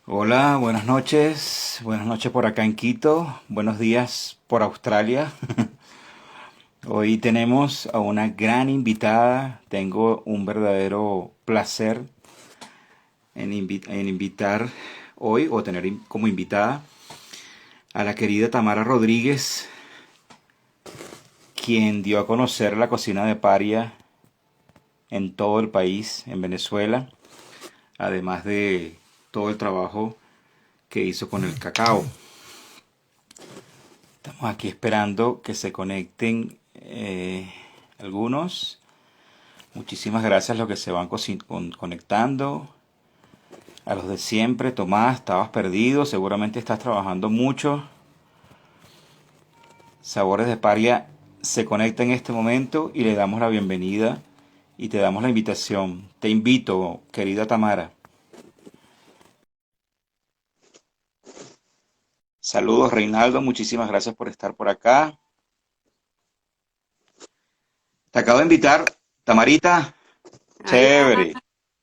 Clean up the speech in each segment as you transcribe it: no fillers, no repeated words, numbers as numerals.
Hola, buenas noches por acá en Quito, buenos días por Australia. Hoy tenemos a una gran invitada, tengo un verdadero placer en invitar hoy o tener como invitada a la querida Tamara Rodríguez, quien dio a conocer la cocina de Paria en todo el país, en Venezuela, además de todo el trabajo que hizo con el cacao. Estamos aquí esperando que se conecten algunos. Muchísimas gracias a los que se van conectando. A los de siempre, Tomás, estabas perdido, seguramente estás trabajando mucho. Sabores de Paria se conecta en este momento y le damos la bienvenida y te damos la invitación. Te invito, querida Tamara. Saludos, Reinaldo, muchísimas gracias por estar por acá. Te acabo de invitar, Tamarita. Hola, Chévere.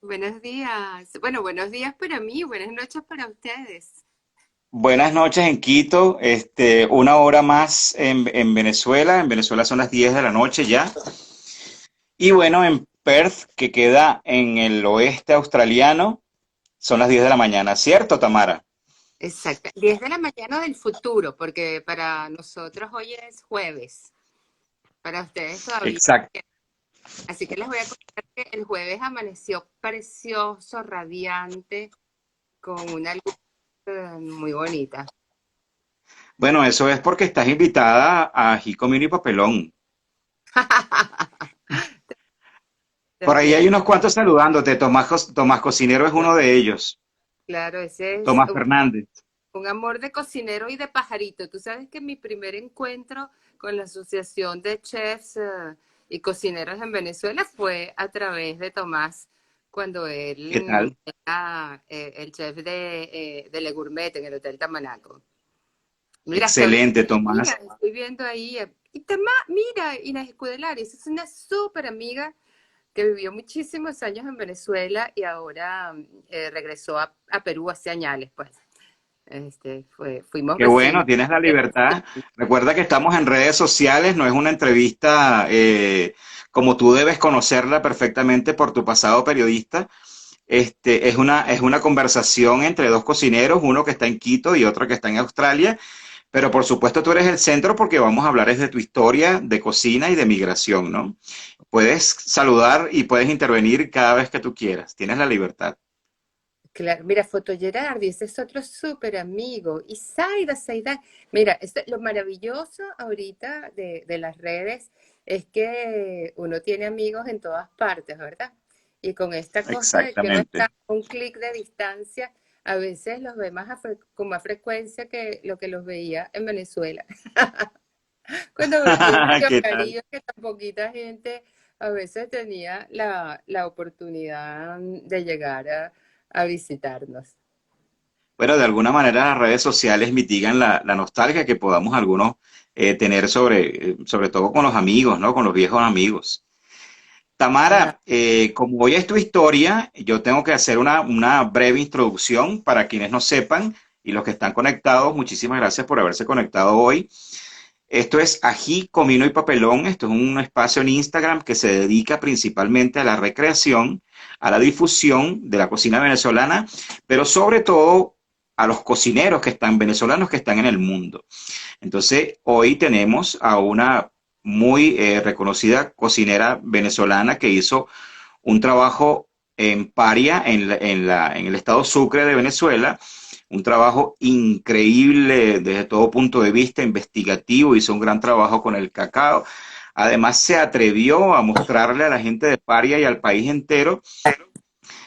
buenos días. Bueno, buenos días para mí, buenas noches para ustedes. Buenas noches en Quito, una hora más en Venezuela. En Venezuela son las 10 de la noche ya. Y bueno, en Perth, que queda en el oeste australiano, son las 10 de la mañana, ¿cierto, Tamara? Exacto, 10 de la mañana del futuro, porque para nosotros hoy es jueves, para ustedes todavía. Exacto. Así que les voy a contar que el jueves amaneció precioso, radiante, con una luz muy bonita. Bueno, eso es porque estás invitada a Jico Mini Papelón. Por ahí hay También, unos cuantos saludándote. Tomás Cocinero es uno de ellos. claro, ese es Tomás Fernández. un amor de cocinero y de pajarito. Tú sabes que mi primer encuentro con la Asociación de Chefs y Cocineros en Venezuela fue a través de Tomás, cuando ¿Qué él tal? era el chef de Le Gourmet en el Hotel Tamanaco. Mira, hasta ahorita Excelente, Tomás. estoy viendo ahí. Y Tamás, mira, Inés Escudelares, es una súper amiga que vivió muchísimos años en Venezuela y ahora regresó a Perú hace años, pues. Fuimos Qué bueno, vecinos. tienes la libertad. Recuerda que estamos en redes sociales, no es una entrevista como tú debes conocerla perfectamente por tu pasado periodista. Es una conversación entre dos cocineros, uno que está en Quito y otro que está en Australia, pero por supuesto tú eres el centro porque vamos a hablar es de tu historia de cocina y de migración, ¿no? Puedes saludar y puedes intervenir cada vez que tú quieras, tienes la libertad. Claro, mira, Foto Gerardi, ese es otro súper amigo. Y Saida, mira, lo maravilloso ahorita de las redes es que uno tiene amigos en todas partes, ¿verdad? Y con esta cosa de que uno está Exactamente. a un clic de distancia, a veces los ve con más frecuencia que lo que los veía en Venezuela. Cuando vivía en Río ¿Qué tal? Amarillo, que tan poquita gente a veces tenía la oportunidad de llegar a visitarnos. Bueno, de alguna manera las redes sociales mitigan la nostalgia que podamos algunos tener sobre todo con los amigos, ¿no? Con los viejos amigos. Claro. Tamara, como hoy es tu historia, yo tengo que hacer una breve introducción para quienes no sepan y los que están conectados. Muchísimas gracias por haberse conectado hoy. Esto es Ají, Comino y Papelón. Esto es un espacio en Instagram que se dedica principalmente a la recreación, a la difusión de la cocina venezolana, pero sobre todo a los cocineros que están venezolanos que están en el mundo. Entonces, hoy tenemos a una muy reconocida cocinera venezolana que hizo un trabajo en Paria, en el estado Sucre de Venezuela, un trabajo increíble desde todo punto de vista investigativo, hizo un gran trabajo con el cacao. Además, se atrevió a mostrarle a la gente de Paria y al país entero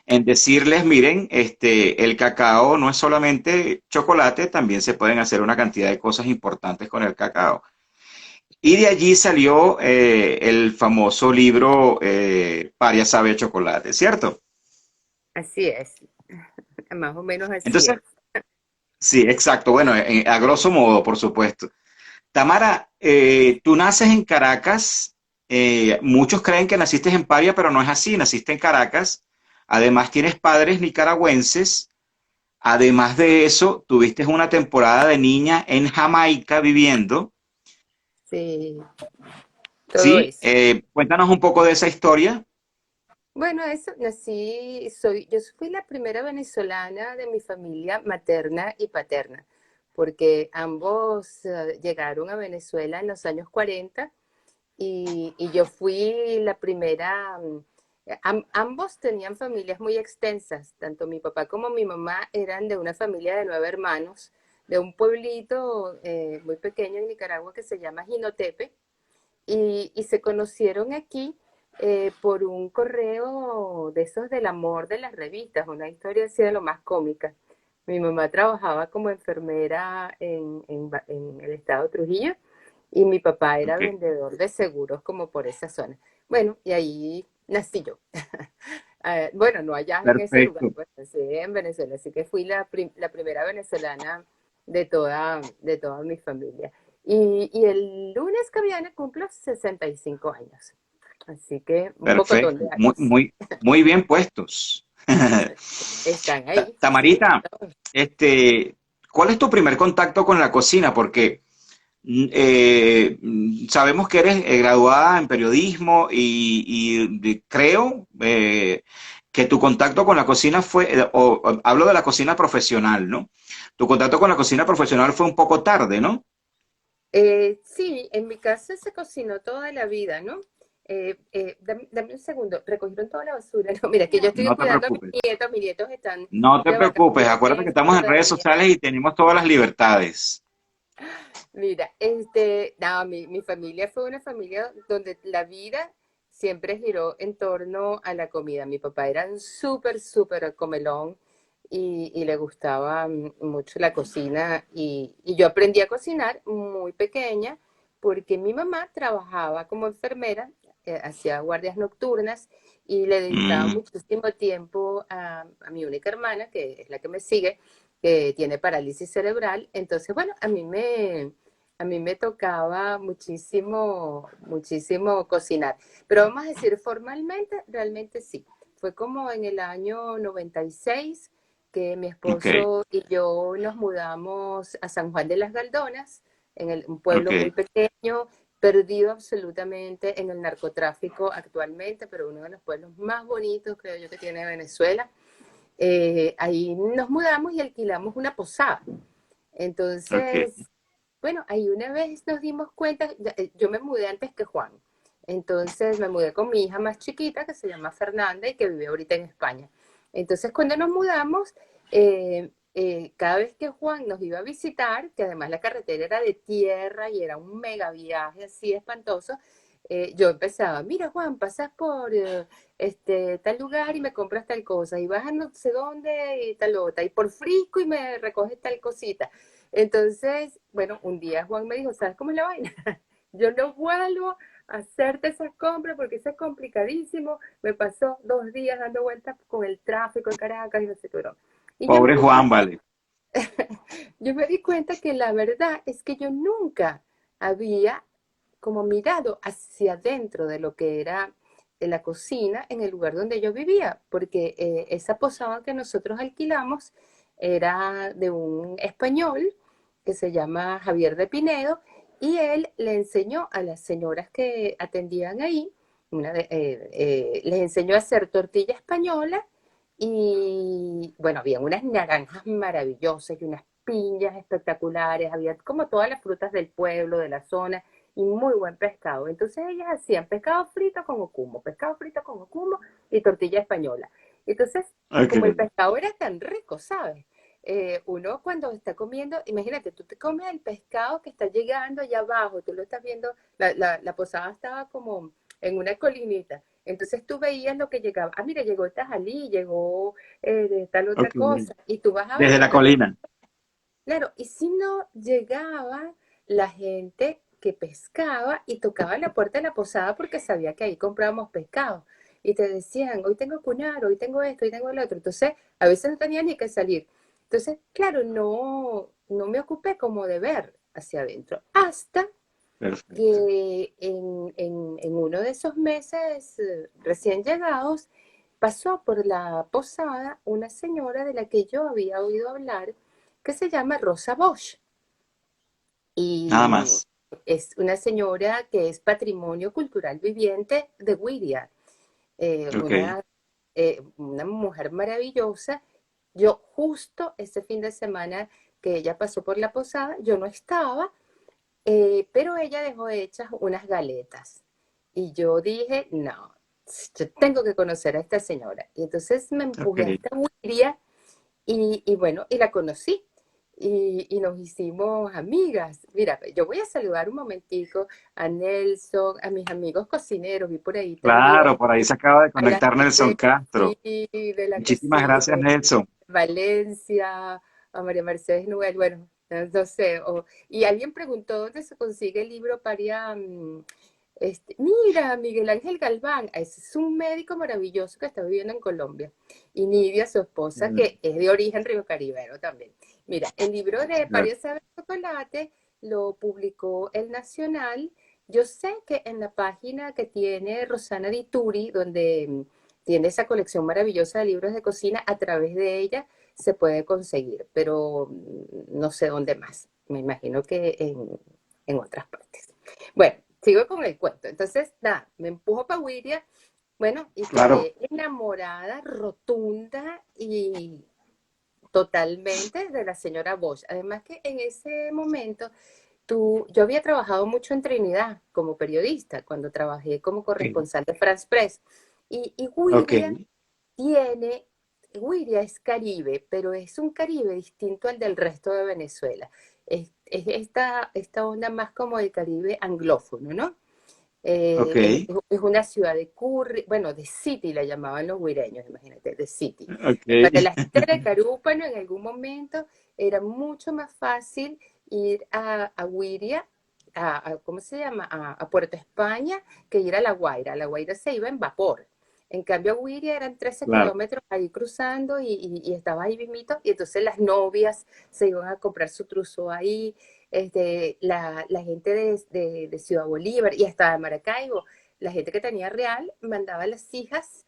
en decirles, miren, el cacao no es solamente chocolate, también se pueden hacer una cantidad de cosas importantes con el cacao. Y de allí salió el famoso libro Paria sabe a chocolate, ¿cierto? Así es, más o menos así Entonces, es. sí, exacto. Bueno, a grosso modo, por supuesto. Tamara, tú naces en Caracas. Muchos creen que naciste en Paria, pero no es así. Naciste en Caracas. Además, tienes padres nicaragüenses. además de eso, tuviste una temporada de niña en Jamaica viviendo, Sí, todo ¿sí? eso. Cuéntanos un poco de esa historia. Bueno, eso, yo fui la primera venezolana de mi familia materna y paterna, porque ambos llegaron a Venezuela en los años 40 y yo fui la primera. Ambos tenían familias muy extensas, tanto mi papá como mi mamá eran de una familia de 9 hermanos, de un pueblito muy pequeño en Nicaragua que se llama Jinotepe, y se conocieron aquí por un correo de esos del amor de las revistas, una historia así de lo más cómica. Mi mamá trabajaba como enfermera en el estado de Trujillo y mi papá era Ok, vendedor de seguros como por esa zona. Bueno, y ahí nací yo. Bueno, no allá en ese lugar, perfecto, pues nací en Venezuela, así que fui la primera venezolana de toda mi familia. Y el lunes que viene cumplo 65 años, así que un pocotón perfecto. de Muy, años muy, muy bien puestos. están ahí. Sí. Tamarita, ¿cuál es tu primer contacto con la cocina? Porque sabemos que eres graduada en periodismo y creo que tu contacto con la cocina fue, hablo de la cocina profesional, ¿no? Tu contacto con la cocina profesional fue un poco tarde, ¿no? Sí, en mi casa se cocinó toda la vida, ¿no? Dame un segundo, recogieron toda la basura. No, mira, que yo estoy No te cuidando a preocupes. mis nietos están No te de preocupes. vacaciones Acuérdate que estamos en redes todavía. sociales y tenemos todas las libertades. Mira, no, mi familia fue una familia donde la vida siempre giró en torno a la comida. Mi papá era un súper comelón y le gustaba mucho la cocina y yo aprendí a cocinar muy pequeña porque mi mamá trabajaba como enfermera, hacía guardias nocturnas y le dedicaba Mm, muchísimo tiempo a mi única hermana, que es la que me sigue, que tiene parálisis cerebral. Entonces, bueno, a mí me tocaba muchísimo cocinar. Pero vamos a decir, formalmente, realmente sí. Fue como en el año 96 que mi ok, esposo y yo nos mudamos a San Juan de las Galdonas, un ok, pueblo muy pequeño, perdido absolutamente en el narcotráfico actualmente, pero uno de los pueblos más bonitos, creo yo, que tiene Venezuela. Ahí nos mudamos y alquilamos una posada. ok, Entonces, bueno, ahí una vez nos dimos cuenta, yo me mudé antes que Juan, entonces me mudé con mi hija más chiquita que se llama Fernanda y que vive ahorita en España. Entonces cuando nos mudamos, cada vez que Juan nos iba a visitar, que además la carretera era de tierra y era un mega viaje así espantoso, yo empezaba, mira Juan, pasas por tal lugar y me compras tal cosa, y vas a no sé dónde y tal otra, y por Frisco y me recoges tal cosita. Entonces, bueno, un día Juan me dijo, ¿sabes cómo es la vaina? Yo no vuelvo a hacerte esas compras porque eso es complicadísimo. Me pasó 2 días dando vueltas con el tráfico en Caracas y no sé qué broma. Y yo me pobre di Juan, cuenta, vale. yo me di cuenta que la verdad es que yo nunca había como mirado hacia adentro de lo que era la cocina en el lugar donde yo vivía, porque esa posada que nosotros alquilamos era de un español que se llama Javier de Pinedo y él le enseñó a las señoras que atendían ahí, les enseñó a hacer tortilla española y bueno, había unas naranjas maravillosas y unas piñas espectaculares, había como todas las frutas del pueblo, de la zona y muy buen pescado. Entonces ellas hacían pescado frito con ocumo y tortilla española. Entonces, como el Ok, pescado era tan rico, ¿sabes? Uno cuando está comiendo, imagínate, tú te comes el pescado que está llegando allá abajo, tú lo estás viendo, la posada estaba como en una colinita. Entonces tú veías lo que llegaba. Ah, mira, llegó Tajalí, llegó de tal otra ok. cosa. Y tú vas Desde la abajo. colina. Claro, y si no llegaba la gente que pescaba y tocaba la puerta de la posada porque sabía que ahí comprábamos pescado. Y te decían, hoy tengo cuñar, hoy tengo esto, hoy tengo lo otro. Entonces, a veces no tenía ni que salir. Entonces, claro, no me ocupé como de ver hacia adentro. Hasta Perfecto. que en uno de esos meses recién llegados, pasó por la posada una señora de la que yo había oído hablar, que se llama Rosa Bosch. Y nada más. es una señora que es patrimonio cultural viviente de Whittier, Ok, una mujer maravillosa. Yo justo ese fin de semana que ella pasó por la posada, yo no estaba, pero ella dejó hechas unas galetas. Y yo dije, no, yo tengo que conocer a esta señora. Y entonces me empujé ok. hasta Whittier y bueno, y la conocí. Y nos hicimos amigas. Mira, yo voy a saludar un momentico a Nelson, a mis amigos cocineros, vi por ahí Claro, también, por ahí se acaba de a la conectar Nelson gente Castro. de la Muchísimas cocina gracias, Nelson. de Valencia, a María Mercedes Nubel, bueno, no sé. Y alguien preguntó dónde se consigue el libro para mira, Miguel Ángel Galván, ese es un médico maravilloso que está viviendo en Colombia. Y Nidia, su esposa, que es de origen riocaribero también. Mira, el libro de París sabe chocolate lo publicó El Nacional. Yo sé que en la página que tiene Rosana Dituri, donde tiene esa colección maravillosa de libros de cocina, a través de ella se puede conseguir, pero no sé dónde más. Me imagino que en otras partes. Bueno, sigo con el cuento. Entonces, nada, me empujo para Wiria, bueno, y Claro, quedé enamorada, rotunda y totalmente de la señora Bosch. Además que en ese momento yo había trabajado mucho en Trinidad como periodista, cuando trabajé como ok, corresponsal de France Press. Y ok, tiene, Wiria es Caribe, pero es un Caribe distinto al del resto de Venezuela. Es esta onda más como el Caribe anglófono, ¿no? ok, Es una ciudad de curry, bueno, de City la llamaban los huireños, imagínate, de City. Para ok. la gente de Carúpano en algún momento era mucho más fácil ir a Huiria, ¿cómo se llama? A Puerto España, que ir a La Guaira. La Guaira se iba en vapor. En cambio, a Huiria eran 13 Claro, kilómetros ahí cruzando y estaba ahí mismito. Y entonces las novias se iban a comprar su trousseau ahí, la gente de Ciudad Bolívar y hasta de Maracaibo, la gente que tenía real mandaba a las hijas,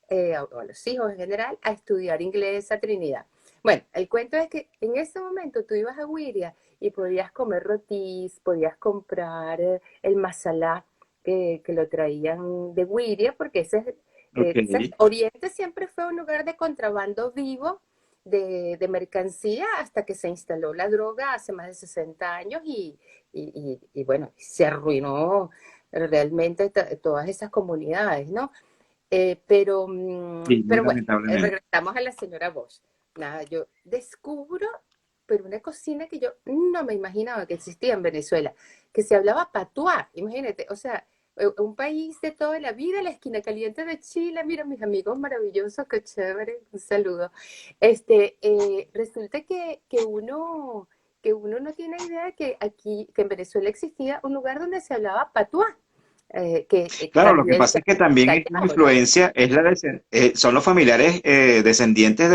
o a los hijos en general, a estudiar inglés a Trinidad. Bueno, el cuento es que en ese momento tú ibas a Wiria y podías comer rotis, podías comprar el masalá que lo traían de Wiria, porque ok. Oriente siempre fue un lugar de contrabando vivo de mercancía hasta que se instaló la droga hace más de 60 años y bueno, se arruinó realmente todas esas comunidades, ¿no? Sí, muy Pero bueno, lamentablemente. regresamos a la señora Bosch. Nada, yo descubro, pero una cocina que yo no me imaginaba que existía en Venezuela, que se hablaba patuá, imagínate, o sea, un país de toda la vida, la esquina caliente de Chile, mira mis amigos maravillosos, qué chévere, un saludo. Resulta que uno no tiene idea de que aquí, que en Venezuela existía un lugar donde se hablaba patuá, que Claro, lo que también pasa se es que también es la callao, ¿no? influencia, son los familiares descendientes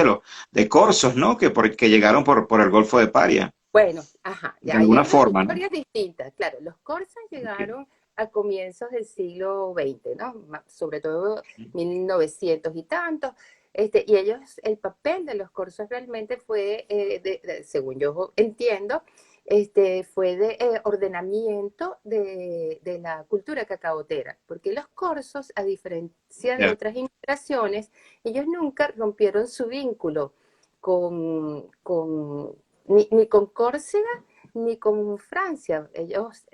de corsos, ¿no? Que llegaron por el Golfo de Paria, Bueno, ajá, de ya ahí alguna hay dos forma, ¿no? historias distintas. Claro, los corsas Ok, llegaron a comienzos del siglo XX, ¿no? Sobre todo 1900 y tantos. Y ellos, el papel de los corsas realmente fue, según yo entiendo, fue de ordenamiento de la cultura cacaotera, porque los corsos, a diferencia de ya, otras inmigraciones, ellos nunca rompieron su vínculo con ni con Córcega ni con Francia. Ellos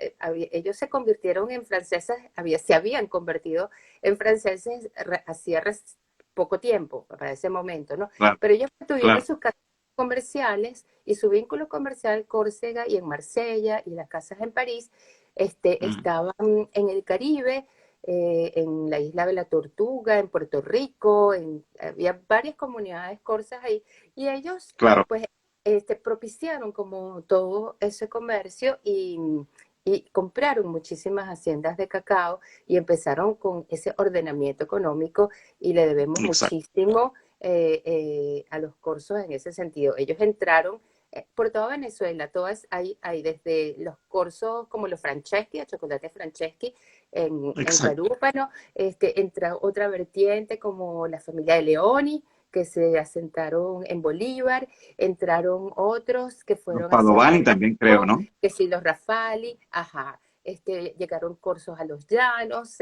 se convirtieron en franceses, se habían convertido en franceses hacía poco tiempo, para ese momento, ¿no? claro, Pero ellos tuvieron claro. sus casas comerciales y su vínculo comercial Córcega y en Marsella y las casas en París Mm, estaban en el Caribe, en la isla de la Tortuga, en Puerto Rico, había varias comunidades corsas ahí, y ellos claro, pues propiciaron como todo ese comercio y compraron muchísimas haciendas de cacao y empezaron con ese ordenamiento económico y le debemos exacto. muchísimo a los corsos en ese sentido. Ellos entraron por toda Venezuela, todas hay desde los corsos como los Franceschi, el chocolate Franceschi en Exacto. Carúpano, entra otra vertiente como la familia de Leoni, que se asentaron en Bolívar, entraron otros que Los fueron hacia Padovani también creo, Palermo, ¿no? que sí, los Rafali, ajá, llegaron corsos a los llanos,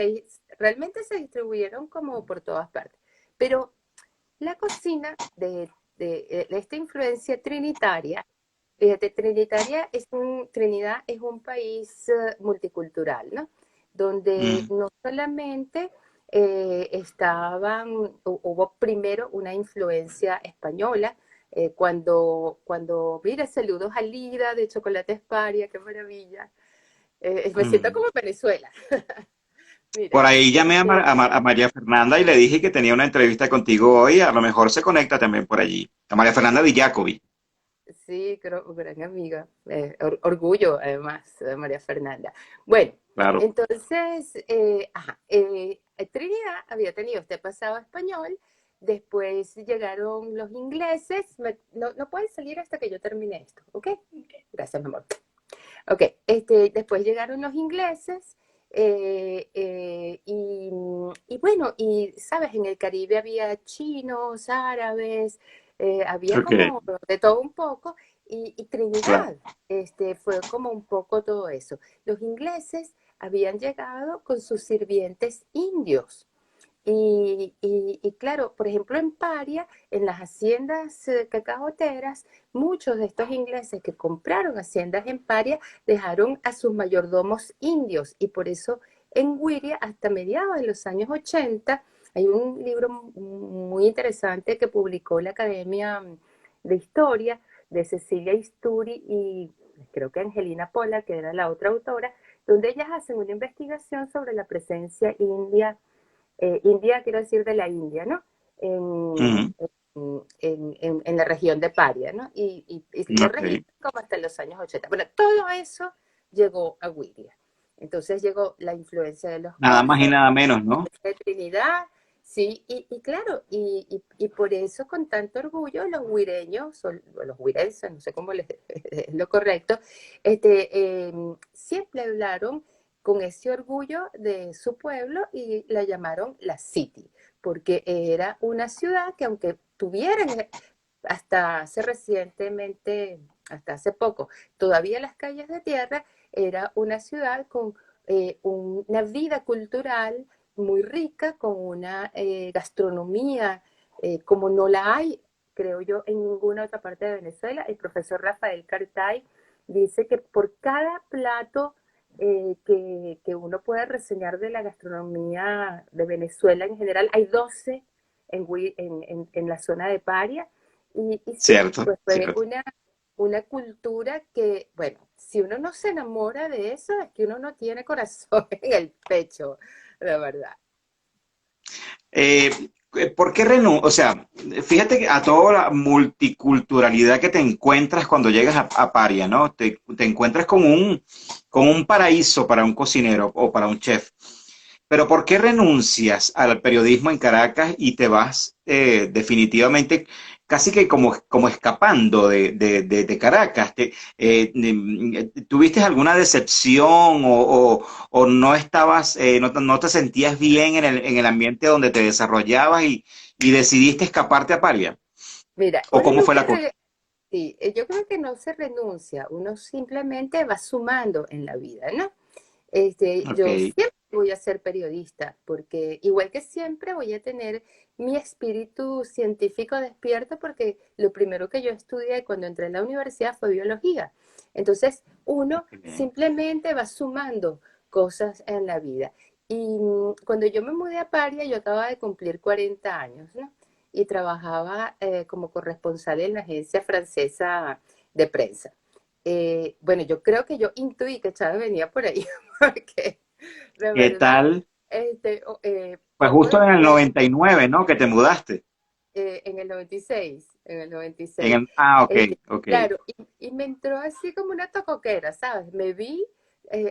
realmente se distribuyeron como por todas partes. Pero la cocina de esta influencia trinitaria, fíjate, Trinidad es un país multicultural, ¿no? Donde Mm. no solamente hubo primero una influencia española, mira, saludos a Lida de Chocolate Esparia, qué maravilla. Me siento Mm. como en Venezuela. Por Mira, ahí llamé este, a María Fernanda y le dije que tenía una entrevista contigo hoy. A lo mejor se conecta también por allí. A María Fernanda Di Giacobi. sí, creo, gran amiga, orgullo además, María Fernanda. Bueno, Claro. entonces, Trinidad había tenido este pasado español, después llegaron los ingleses, no pueden salir hasta que yo termine esto, ¿ok? Gracias, mi amor. Ok, después llegaron los ingleses y bueno, y sabes, en el Caribe había chinos, árabes, había Ok, como de todo un poco y claro. Trinidad, fue como un poco todo eso. Los ingleses habían llegado con sus sirvientes indios. Y claro, por ejemplo, en Paria, en las haciendas cacaoteras, muchos de estos ingleses que compraron haciendas en Paria dejaron a sus mayordomos indios y por eso en Wiria, hasta mediados de los años 80, hay un libro muy interesante que publicó la Academia de Historia de Cecilia Isturi y creo que Angelina Pola, que era la otra autora, donde ellas hacen una investigación sobre la presencia India, quiero decir de la India, ¿no? En, Ujú. en la región de Paria, ¿no? Y lo Ok. registran como hasta los años 80. Bueno, todo eso llegó a Wiria. Entonces llegó la influencia de los Nada más y corsos, nada menos, ¿no? de Trinidad, sí, y claro, y por eso con tanto orgullo los huireños, o los huirenses, no sé cómo es lo correcto, siempre hablaron con ese orgullo de su pueblo y la llamaron la City, porque era una ciudad que aunque tuvieran hasta hace recientemente, hasta hace poco, todavía las calles de tierra, era una ciudad con una vida cultural muy rica, con una gastronomía como no la hay, creo yo, en ninguna otra parte de Venezuela. El profesor Rafael Cartay dice que por cada plato que uno puede reseñar de la gastronomía de Venezuela en general, hay 12 en la zona de Paria. Y sí, Cierto, pues fue cierto. una cultura que, bueno, si uno no se enamora de eso, es que uno no tiene corazón en el pecho, de verdad. Eh, ¿Por qué renuncias? O sea, fíjate que a toda la multiculturalidad que te encuentras cuando llegas a Paria, ¿no? Te encuentras como un paraíso para un cocinero o para un chef. Pero ¿por qué renuncias al periodismo en Caracas y te vas definitivamente casi que como escapando de Caracas? ¿Tuviste alguna decepción o no estabas, no te sentías bien en el ambiente donde te desarrollabas y decidiste escaparte a Paria? Mira, ¿O uno cómo fue nunca, la cosa? sí, yo creo que no se renuncia, uno simplemente va sumando en la vida, ¿no? Ok, Yo siempre voy a ser periodista, porque igual que siempre voy a tener mi espíritu científico despierto, porque lo primero que yo estudié cuando entré en la universidad fue biología. Entonces, uno ok. simplemente va sumando cosas en la vida. Y cuando yo me mudé a Paria, yo acababa de cumplir 40 años, ¿no? Y trabajaba como corresponsal en la agencia francesa de prensa. Bueno, yo creo que yo intuí que Chávez venía por ahí, porque de ¿Qué verdad, tal? Pues poco justo en el después, 99, ¿no? Que te mudaste. en el 96, en el En 96, ok, ok. claro, y me entró así como una tocoquera, ¿sabes? Me vi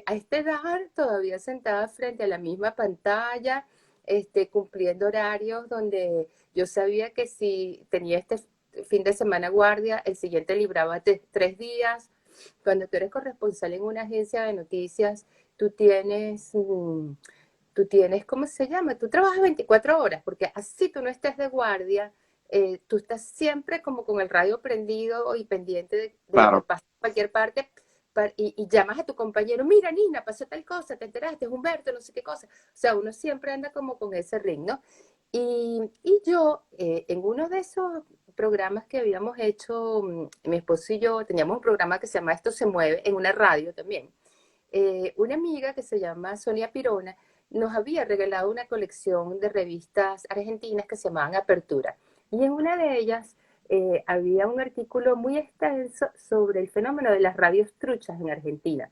a esta edad todavía sentada frente a la misma pantalla, cumpliendo horarios donde yo sabía que si tenía fin de semana guardia, el siguiente libraba 3 días. Cuando tú eres corresponsal en una agencia de noticias, tú tienes, tú tienes, ¿cómo se llama? Tú trabajas 24 horas, porque así tú no estés de guardia, tú estás siempre como con el radio prendido y pendiente de lo que Claro, pasa en cualquier parte, y llamas a tu compañero, mira, Nina, pasó tal cosa, te enteraste, es Humberto, no sé qué cosa. O sea, uno siempre anda como con ese ring, ¿no? Y yo, en uno de esos programas que habíamos hecho, mi esposo y yo, teníamos un programa que se llama Esto se mueve, en una radio también. Una amiga que se llama Sonia Pirona nos había regalado una colección de revistas argentinas que se llamaban Apertura. Y en una de ellas había un artículo muy extenso sobre el fenómeno de las radios truchas en Argentina.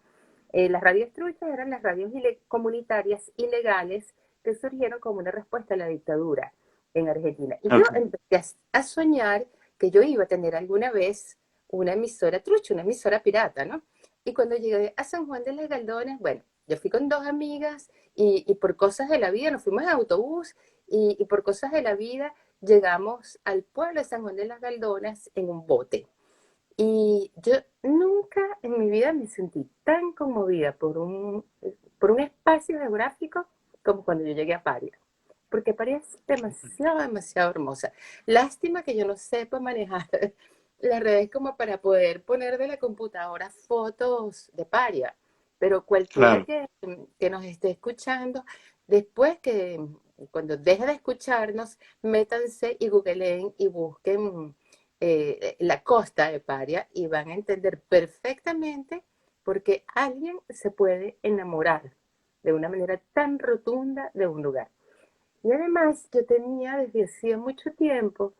Las radios truchas eran las radios comunitarias ilegales que surgieron como una respuesta a la dictadura en Argentina. Y yo ok, empecé a soñar que yo iba a tener alguna vez una emisora trucha, una emisora pirata, ¿no? Y cuando llegué a San Juan de las Galdones, bueno, yo fui con 2 amigas y por cosas de la vida, nos fuimos en autobús y por cosas de la vida llegamos al pueblo de San Juan de las Galdones en un bote. Y yo nunca en mi vida me sentí tan conmovida por un espacio geográfico como cuando yo llegué a Paria. Porque Paria es demasiado, demasiado hermosa. Lástima que yo no sepa manejar las redes como para poder poner de la computadora fotos de Paria. Pero cualquiera claro. que nos esté escuchando, después que cuando deje de escucharnos, métanse y googleen y busquen la costa de Paria y van a entender perfectamente por qué alguien se puede enamorar de una manera tan rotunda de un lugar. Y además yo tenía desde hacía mucho tiempo,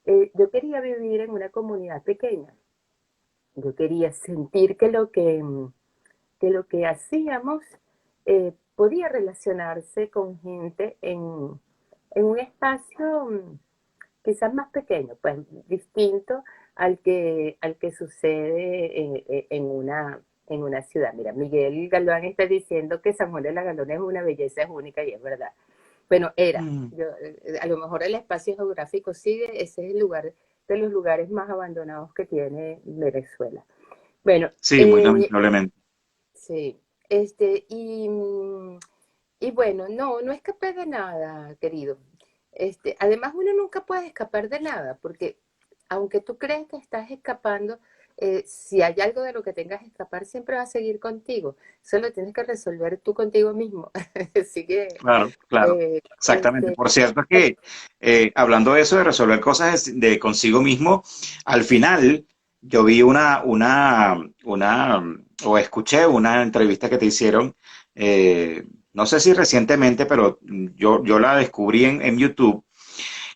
yo quería vivir en una comunidad pequeña. Yo quería sentir que lo que hacíamos podía relacionarse con gente en un espacio quizás más pequeño, pues distinto al que sucede en una ciudad. Mira, Miguel Galván está diciendo que San Juan de la Galona es una belleza, es única y es verdad. Bueno, era. Mm. Yo, a lo mejor el espacio geográfico sigue, ese es el lugar de los lugares más abandonados que tiene Venezuela. Bueno, Sí, muy lamentablemente. sí, y bueno, no, no escapé de nada, querido. Además, uno nunca puede escapar de nada, porque aunque tú crees que estás escapando, si hay algo de lo que tengas que escapar, siempre va a seguir contigo. Solo tienes que resolver tú contigo mismo. Así que, Claro, claro, eh, exactamente. este, Por cierto que hablando de eso, de resolver cosas de consigo mismo, al final yo vi o escuché una entrevista que te hicieron, no sé si recientemente, pero yo la descubrí en YouTube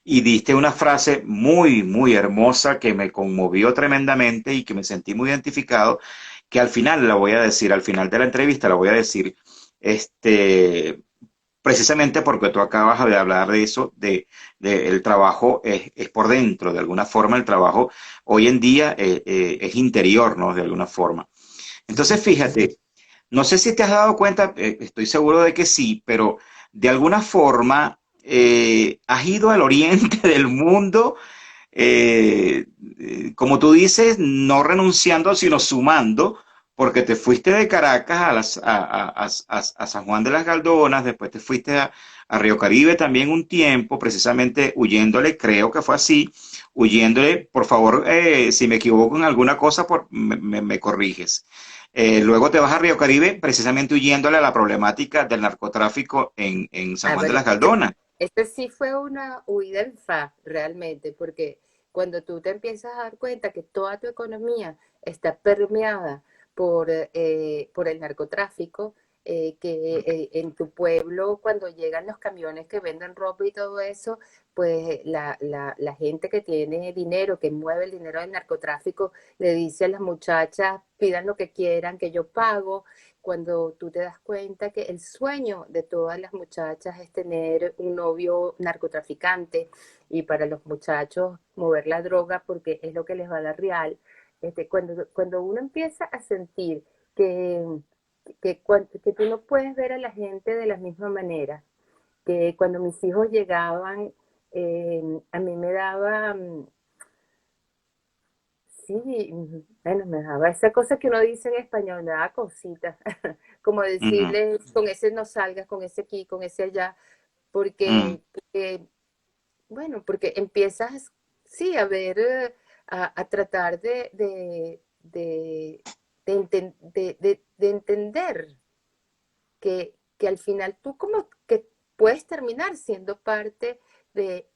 y diste una frase muy, muy hermosa que me conmovió tremendamente y que me sentí muy identificado, que al final la voy a decir, al final de la entrevista la voy a decir, este, precisamente porque tú acabas de hablar de eso, de el trabajo es por dentro, de alguna forma el trabajo hoy en día es interior, ¿no? De alguna forma. Entonces, fíjate, no sé si te has dado cuenta, estoy seguro de que sí, pero de alguna forma has ido al oriente del mundo, como tú dices, no renunciando, sino sumando, porque te fuiste de Caracas a San Juan de las Galdonas, después te fuiste a Río Caribe también un tiempo, precisamente huyéndole, creo que fue así, huyéndole, por favor, si me equivoco en alguna cosa, me corriges. Luego te vas a Río Caribe, precisamente huyéndole a la problemática del narcotráfico en San Juan de bueno, las Galdonas. este sí fue una huida en fa, realmente, porque cuando tú te empiezas a dar cuenta que toda tu economía está permeada por el narcotráfico, que en tu pueblo, cuando llegan los camiones que venden ropa y todo eso, pues la gente que tiene dinero, que mueve el dinero del narcotráfico, le dice a las muchachas, pidan lo que quieran, que yo pago, cuando tú te das cuenta que el sueño de todas las muchachas es tener un novio narcotraficante y para los muchachos mover la droga porque es lo que les va a dar real. Cuando uno empieza a sentir que, que tú no puedes ver a la gente de la misma manera, que cuando mis hijos llegaban, a mí me daba, Sí, bueno, me daba esa cosa que uno dice en español, me daba cositas, como Ujú, decirle, con ese no salgas, con ese aquí, con ese allá, mm, porque bueno, porque empiezas, sí, a ver, a tratar de entender que al final tú como que puedes terminar siendo parte de,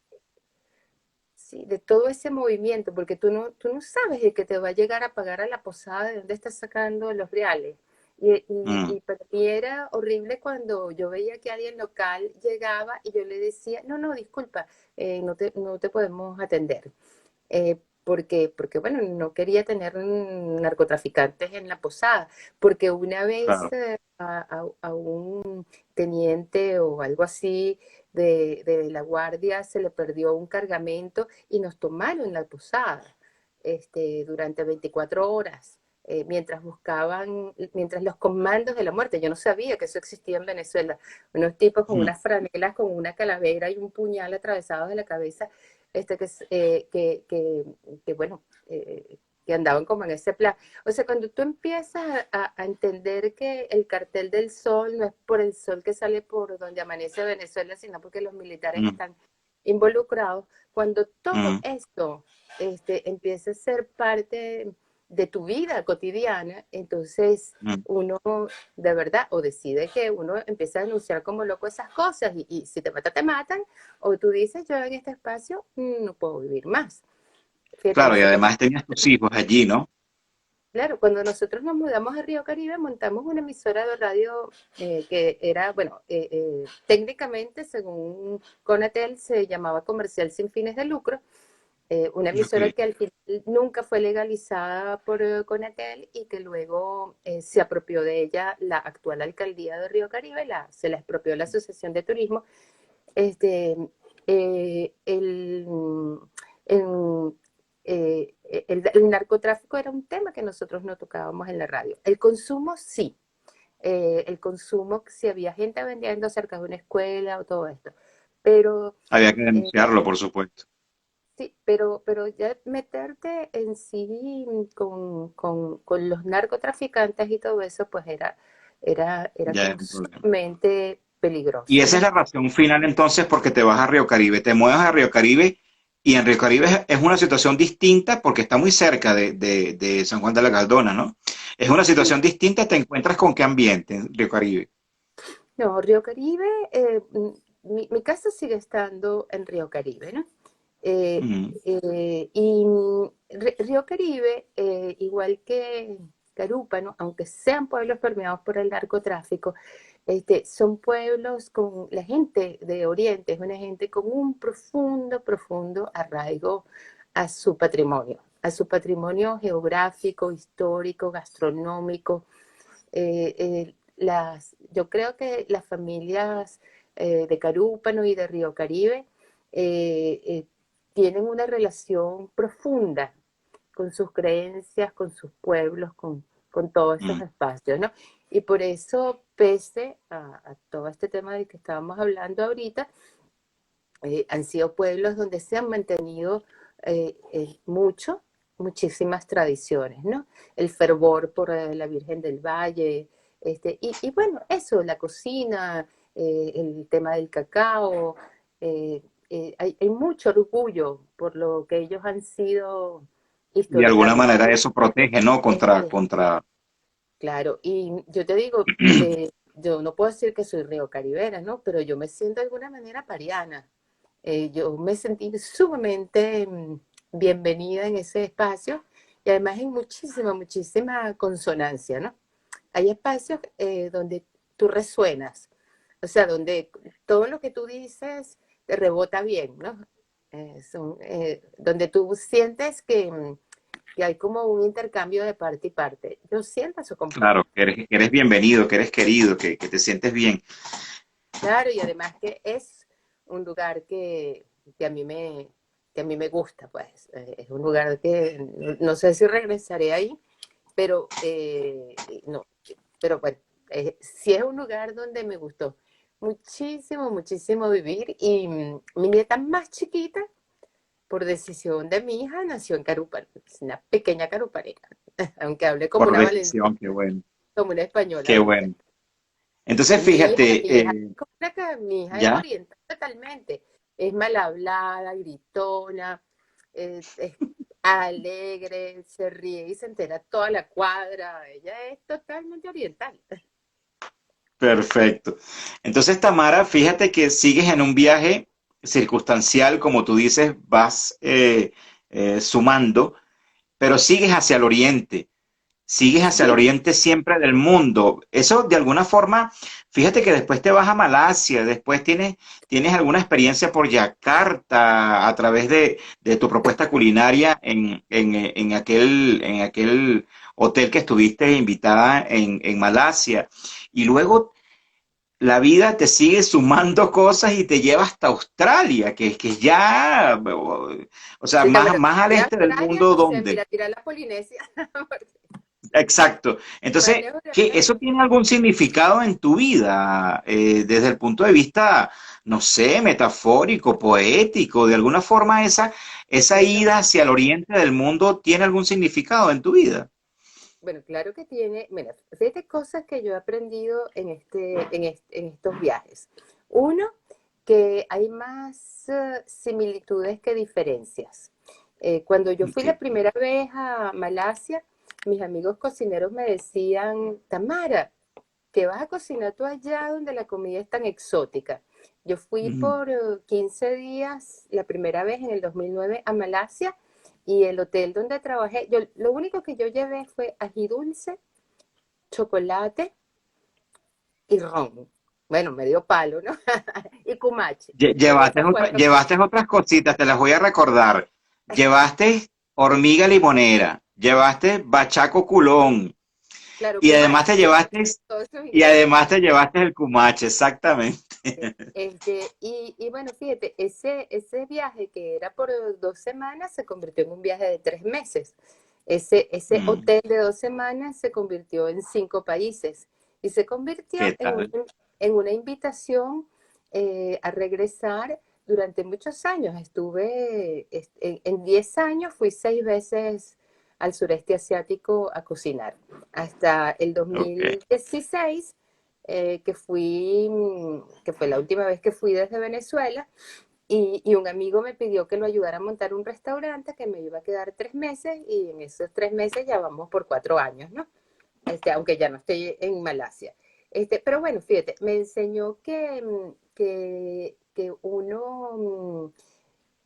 sí, de todo ese movimiento, porque tú no sabes de que te va a llegar a pagar a la posada de dónde estás sacando los reales. mm, Y para mí era horrible cuando yo veía que alguien local llegaba y yo le decía, no, no, disculpa, no te podemos atender. Porque, bueno, no quería tener narcotraficantes en la posada, porque una vez claro. a un teniente o algo así de la guardia se le perdió un cargamento y nos tomaron la posada durante 24 horas. Mientras buscaban, mientras los comandos de la muerte, yo no sabía que eso existía en Venezuela, unos tipos con Mm, unas franelas, con una calavera y un puñal atravesado de la cabeza, este, que, bueno, que andaban como en ese plan. O sea, cuando tú empiezas a entender que el cartel del sol no es por el sol que sale por donde amanece Venezuela, sino porque los militares mm, están involucrados, cuando todo mm, esto empieza a ser parte de tu vida cotidiana, entonces mm. uno de verdad o decide que uno empieza a denunciar como loco esas cosas y si te matan, te matan, o tú dices, yo en este espacio no puedo vivir más. Fíjate, Claro, y nosotros, además tenías tus hijos allí, ¿no? claro, cuando nosotros nos mudamos a Río Caribe, montamos una emisora de radio que era, bueno, técnicamente, según Conatel, se llamaba Comercial Sin Fines de Lucro, una emisora Ok. que al final nunca fue legalizada por Conatel y que luego se apropió de ella la actual alcaldía de Río Caribe, se la expropió la Asociación de Turismo. Este, eh, el, en- el narcotráfico era un tema que nosotros no tocábamos en la radio. El consumo sí. El consumo, si había gente vendiendo cerca de una escuela o todo esto. Pero Había que eh, denunciarlo, por supuesto. sí, pero ya meterte en sí con los narcotraficantes y todo eso, pues era Ya es como un problema. sumamente Y peligroso, esa es ¿no? la razón final entonces porque te vas a Río Caribe, te mueves a Río Caribe y en Río Caribe es una situación distinta porque está muy cerca de San Juan de la Caldona, ¿no? Es una Sí, situación distinta, te encuentras con qué ambiente en Río Caribe. no, Río Caribe, mi casa sigue estando en Río Caribe, ¿no? Eh, Ujú, Río Caribe, igual que Carúpano, aunque sean pueblos permeados por el narcotráfico, son pueblos con la gente de Oriente, es una gente con un profundo, profundo arraigo a su patrimonio geográfico, histórico, gastronómico. Yo creo que las familias de Carúpano y de Río Caribe eh, eh, tienen una relación profunda con sus creencias, con sus pueblos, con todos esos mm. espacios, ¿no? Y por eso, pese a todo este tema de que estábamos hablando ahorita, han sido pueblos donde se han mantenido muchísimas tradiciones, ¿no? El fervor por la Virgen del Valle, y bueno, eso, la cocina, el tema del cacao, hay mucho orgullo por lo que ellos han sido Y de alguna históricamente. manera eso protege, ¿no? Eh, Contra... claro, y yo te digo, yo no puedo decir que soy río-caribera, ¿no? Pero yo me siento de alguna manera pariana. Yo me sentí sumamente bienvenida en ese espacio y además en muchísima consonancia, ¿no? Hay espacios donde tú resuenas, o sea, donde todo lo que tú dices te rebota bien, ¿no? Donde tú sientes que hay como un intercambio de parte y parte. Yo siento eso Claro, completo. que eres bienvenido, que eres querido, que te sientes bien. Claro, y además que es un lugar que a mí me gusta, pues. Es un lugar que no sé si regresaré ahí, pero no, pero bueno, sí es un lugar donde me gustó muchísimo vivir y mi nieta más chiquita por decisión de mi hija, nació en Carúpano, es una pequeña carupaneca, aunque hable como Por una valenciana, decisión, qué bueno, como una española qué ahorita. bueno. Entonces, Mi fíjate, hija, mi hija es ya, oriental totalmente, es mal hablada, gritona, es alegre, se ríe y se entera toda la cuadra, ella es totalmente oriental. perfecto. Entonces, Tamara, fíjate que sigues en un viaje circunstancial, como tú dices, vas sumando, pero sigues hacia el Sí, oriente siempre del mundo. Eso de alguna forma, fíjate que después te vas a Malasia, después tienes alguna experiencia por Yakarta a través de tu propuesta culinaria en aquel hotel que estuviste invitada en Malasia. Y luego la vida te sigue sumando cosas y te lleva hasta Australia, que ya, o sea, sí, bueno, más al de este del Australia, mundo, no sé, ¿dónde? mira, tirar la Polinesia, porque Exacto. fue Entonces, ¿qué, lejos. eso tiene algún significado en tu vida desde el punto de vista, no sé, metafórico, poético? De alguna forma, esa Bueno, ida hacia el oriente del mundo tiene algún significado en tu vida. bueno, claro que tiene, mira, fíjate cosas que yo he aprendido en estos viajes. Uno, que hay más similitudes que diferencias. Cuando yo fui la Ok. primera vez a Malasia, mis amigos cocineros me decían, Tamara, ¿qué vas a cocinar tú allá donde la comida es tan exótica? Yo fui Mm. por 15 días, la primera vez en el 2009 a Malasia, y el hotel donde trabajé, lo único que yo llevé fue ají dulce, chocolate y ron. Bueno, medio palo, ¿no? Y cumache. Llevé esas cuatro cosas. Llevaste otras cositas, te las voy a recordar. Llevaste hormiga limonera, llevaste bachaco culón, Claro, y además cumache, te llevé llevaste, todos esos y ingredientes. además te llevaste el cumache, exactamente. Y bueno, fíjate, ese viaje que era por 2 semanas se convirtió en un viaje de 3 meses. Ese Mm, hotel de 2 semanas se convirtió en 5 países y se convirtió ¿qué tal? en una invitación a regresar durante muchos años. En 10 años, fui 6 veces al sureste asiático a cocinar. Hasta el Ok. 2016 que fue la última vez que fui desde Venezuela, y un amigo me pidió que lo ayudara a montar un restaurante que me iba a quedar 3 meses, y en esos 3 meses ya vamos por 4 años, ¿no? Aunque ya no estoy en Malasia. Pero bueno, fíjate, me enseñó que uno,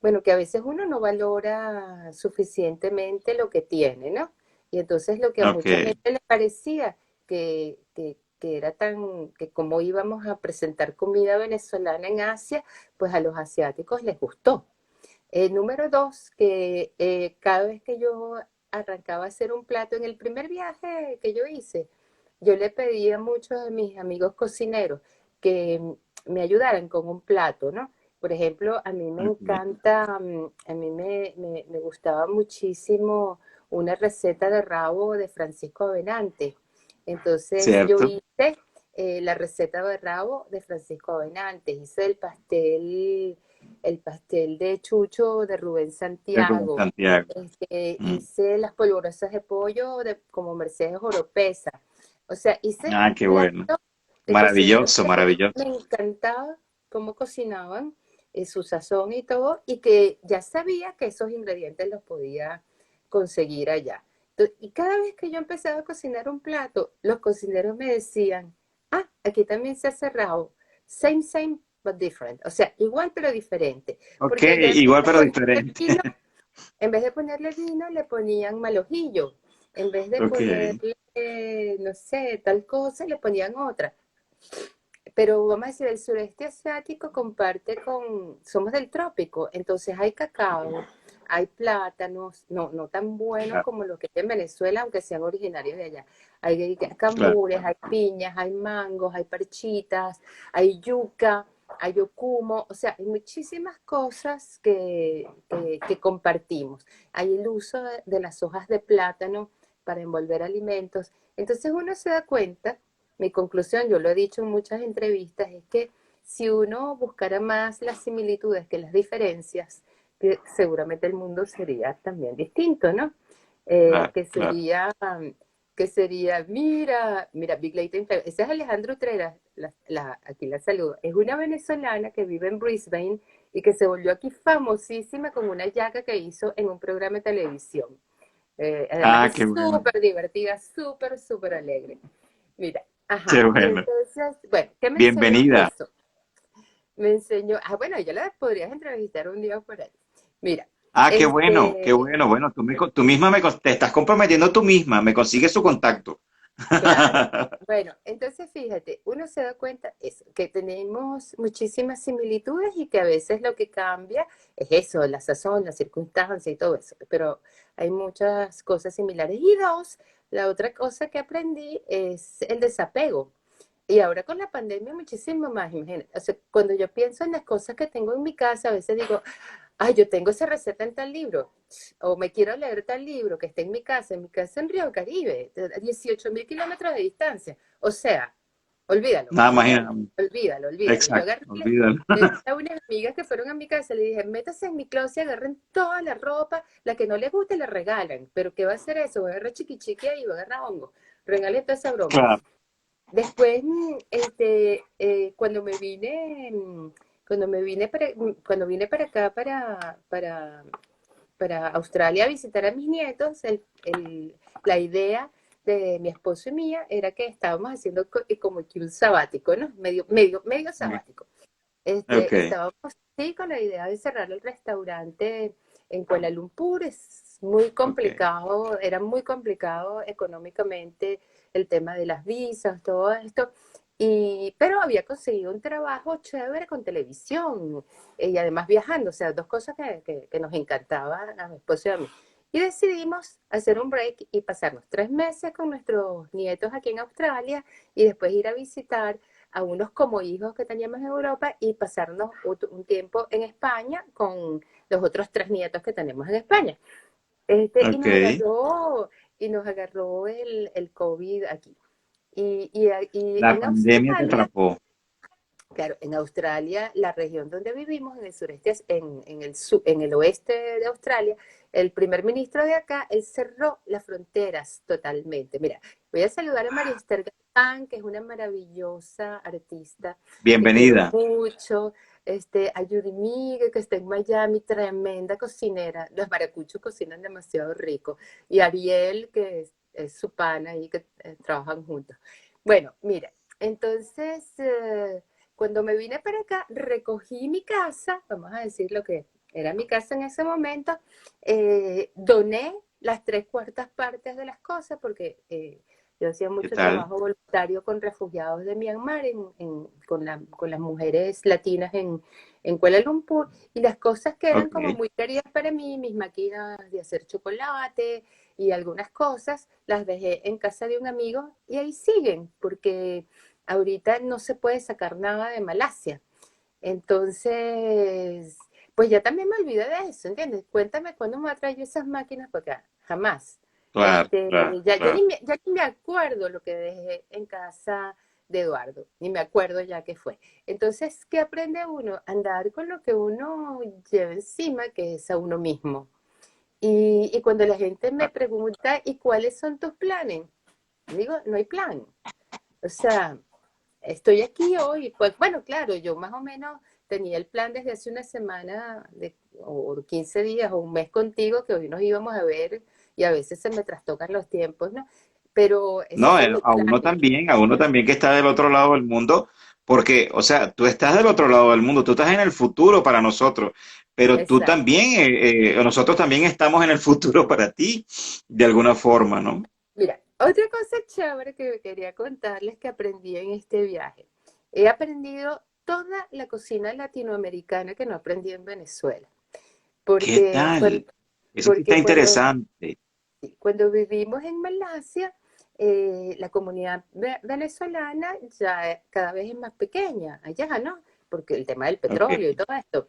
bueno, que a veces uno no valora suficientemente lo que tiene, ¿no? Y entonces lo que a Ok, mucha gente le parecía que era que como íbamos a presentar comida venezolana en Asia, pues a los asiáticos les gustó. Número dos, que cada vez que yo arrancaba a hacer un plato en el primer viaje que yo hice, yo le pedí a muchos de mis amigos cocineros que me ayudaran con un plato, ¿no? Por ejemplo, a mí me ok. encanta, a mí me gustaba muchísimo una receta de rabo de Francisco Avenante. Entonces yo Cierto. hice la receta de rabo de Francisco Avenante, hice el pastel de chucho de Rubén De Rubén Santiago, Santiago. Mm. hice las polvorosas de pollo como Mercedes Oropesa. O sea, hice Ah, qué bueno. platos de cocineros Maravilloso, que a mí maravilloso. me encantaba cómo cocinaban, su sazón y todo, y que ya sabía que esos ingredientes los podía conseguir allá. Y cada vez que yo empezaba a cocinar un plato, los cocineros me decían, ah, aquí también se hace rabo. Same, but different. O sea, igual pero diferente. Ok, Porque allá igual pero diferente. en vez de ponerle vino, le ponían malojillo. En vez de Ok, ponerle, no sé, tal cosa, le ponían otra. Pero vamos a decir, el sureste asiático comparte somos del trópico, entonces hay cacao, hay plátanos, no tan buenos claro, como los que hay en Venezuela, aunque sean originarios de allá. Hay claro. cambures, hay piñas, hay mangos, hay parchitas, hay yuca, hay ocumo, o sea, hay muchísimas cosas que compartimos. Hay el uso de las hojas de plátano para envolver alimentos. Entonces uno se da cuenta, mi conclusión, yo lo he dicho en muchas entrevistas, es que si uno buscara más las similitudes que las diferencias, que seguramente el mundo sería también distinto, ¿no? Claro, Que claro. sería, mira, Big Late in Fame. Ese es Alejandro Treras, aquí la saludo. Es una venezolana que vive en Brisbane y que se volvió aquí famosísima con una yaca que hizo en un programa de televisión. Además Ah, es qué bueno, súper divertida, súper, súper alegre. Mira, qué ajá, y bueno. entonces, bueno, ¿qué me enseñó Bienvenida. eso? Me enseñó, bueno, ya la podrías entrevistar un día por ahí. Mira, Ah, qué bueno, qué este, bueno. Bueno, tú misma te estás comprometiendo tú misma, me consigues su contacto. claro. Bueno, entonces fíjate, uno se da cuenta eso, que tenemos muchísimas similitudes y que a veces lo que cambia es eso, la sazón, la circunstancia y todo eso, pero hay muchas cosas similares. Y dos, la otra cosa que aprendí es el desapego. Y ahora con la pandemia muchísimo más, imagínate. O sea, cuando yo pienso en las cosas que tengo en mi casa, a veces digo, ay, yo tengo esa receta en tal libro, o me quiero leer tal libro que está en mi casa en Río Caribe, a 18.000 kilómetros de distancia. O sea, olvídalo, Nada más y nada ¿entiendes? menos. Olvídalo, olvídalo. Yo Exacto, agarré, olvídalo. le dije a unas amigas que fueron a mi casa, le dije, métase en mi closet, agarren toda la ropa, la que no les guste la regalan, pero ¿qué va a hacer eso? Va a agarrar chiqui chiqui ahí, va a agarrar hongo. Regalen toda esa broma. Claro, Después, cuando vine para acá, para Australia a visitar a mis nietos, la idea de mi esposo y mía era que estábamos haciendo como que un sabático, ¿no? Medio sabático. ok, Estábamos sí con la idea de cerrar el restaurante en Kuala Lumpur. Es muy ok. complicado, era muy complicado económicamente el tema de las visas, todo esto. Pero había conseguido un trabajo chévere con televisión y además viajando, o sea, dos cosas que nos encantaban a mi esposo y a mí. Y decidimos hacer un break y pasarnos 3 meses con nuestros nietos aquí en Australia y después ir a visitar a unos como hijos que teníamos en Europa y pasarnos un tiempo en España con los otros 3 nietos que tenemos en España. Y Ok, nos agarró el COVID aquí. Y la en pandemia te Australia, atrapó. claro, en Australia, la región donde vivimos, en el sureste, en el oeste de Australia, el primer ministro de acá, él cerró las fronteras totalmente. Mira, voy a saludar a María Esther Galván, que es una maravillosa artista que quiero Bienvenida. mucho. A Judy Migue, que está en Miami, tremenda cocinera. Los maracuchos cocinan demasiado rico. Y Ariel, que es su pana y que trabajan juntos. Bueno, mira, entonces cuando me vine para acá, recogí mi casa, vamos a decir lo que era mi casa en ese momento, doné las 3/4 partes de las cosas porque yo hacía ¿Qué mucho tal? trabajo voluntario con refugiados de Myanmar, con las mujeres latinas en Kuala Lumpur, y las cosas que eran como Ok. muy queridas para mí, mis máquinas de hacer chocolate y algunas cosas, las dejé en casa de un amigo y ahí siguen, porque ahorita no se puede sacar nada de Malasia. Entonces, pues ya también me olvidé de eso, ¿entiendes? Cuéntame cuándo me ha traído esas máquinas para acá. Jamás. Claro, claro, claro. Ya ni me acuerdo lo que dejé en casa de Eduardo, ni me acuerdo ya qué fue. Entonces, ¿qué aprende uno? Andar con lo que uno lleva encima, que es a uno mismo. Y cuando la gente me pregunta, ¿y cuáles son tus planes? Digo, no hay plan. O sea, estoy aquí hoy, pues bueno, claro, yo más o menos tenía el plan desde hace una semana o 15 días o un mes contigo que hoy nos íbamos a ver y a veces se me trastocan los tiempos, ¿no? Pero esos No, son mis planes. a uno también que está del otro lado del mundo, porque, o sea, tú estás del otro lado del mundo, tú estás en el futuro para nosotros, pero tú Exacto. también, nosotros también estamos en el futuro para ti, de alguna forma, ¿no? Mira, otra cosa chévere que quería contarles que aprendí en este viaje. He aprendido toda la cocina latinoamericana que no aprendí en Venezuela. ¿Qué Porque tal? Eso sí está porque interesante. cuando vivimos en Malasia, la comunidad venezolana ya cada vez es más pequeña, allá, ¿no? Porque el tema del Ok, petróleo y todo esto.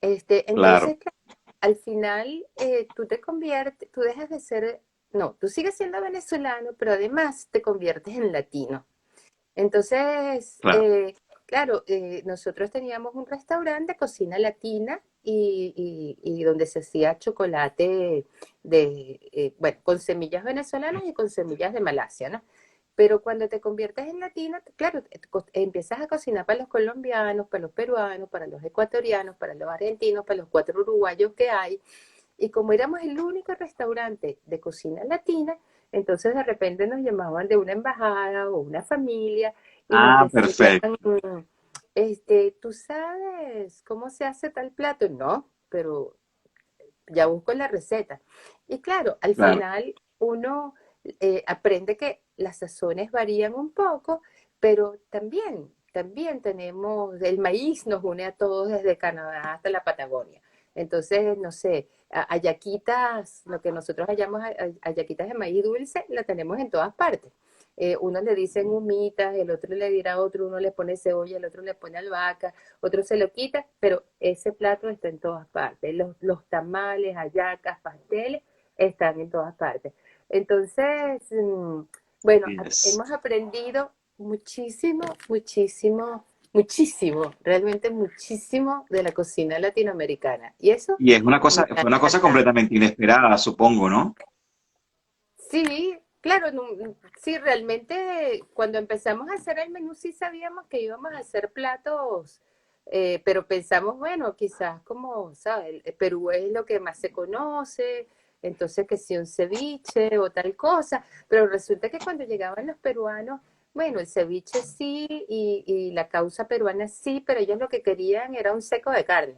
claro. Entonces, claro, al final tú te conviertes, tú dejas de ser, no, tú sigues siendo venezolano, pero además te conviertes en latino. Entonces, Claro. claro, nosotros teníamos un restaurante de cocina latina y donde se hacía chocolate bueno, con semillas venezolanas y con semillas de Malasia, ¿no? Pero cuando te conviertes en latina, claro, empiezas a cocinar para los colombianos, para los peruanos, para los ecuatorianos, para los argentinos, para los cuatro uruguayos que hay. Y como éramos el único restaurante de cocina latina, entonces de repente nos llamaban de una embajada o una familia y nos Ah, decían, perfecto. ¿tú sabes cómo se hace tal plato? No, pero ya busco la receta. Y claro, al Claro. final uno aprende que las sazones varían un poco, pero también tenemos, el maíz nos une a todos desde Canadá hasta la Patagonia. Entonces, no sé, ayaquitas, lo que nosotros llamamos ayaquitas de maíz dulce, la tenemos en todas partes. Uno le dicen humitas, el otro le dirá a otro, uno le pone cebolla, el otro le pone albahaca, otro se lo quita, pero ese plato está en todas partes. Los tamales, hallacas, pasteles están en todas partes. Entonces, bueno, Yes. hemos aprendido muchísimo, muchísimo, muchísimo, realmente muchísimo de la cocina latinoamericana. Y eso Y es una me cosa, ha fue una cosa encantado. completamente inesperada, supongo, ¿no? Sí, claro, sí, realmente cuando empezamos a hacer el menú sí sabíamos que íbamos a hacer platos, pero pensamos, bueno, quizás como, ¿sabes? El Perú es lo que más se conoce, entonces que si un ceviche o tal cosa, pero resulta que cuando llegaban los peruanos, bueno, el ceviche sí y la causa peruana sí, pero ellos lo que querían era un seco de carne.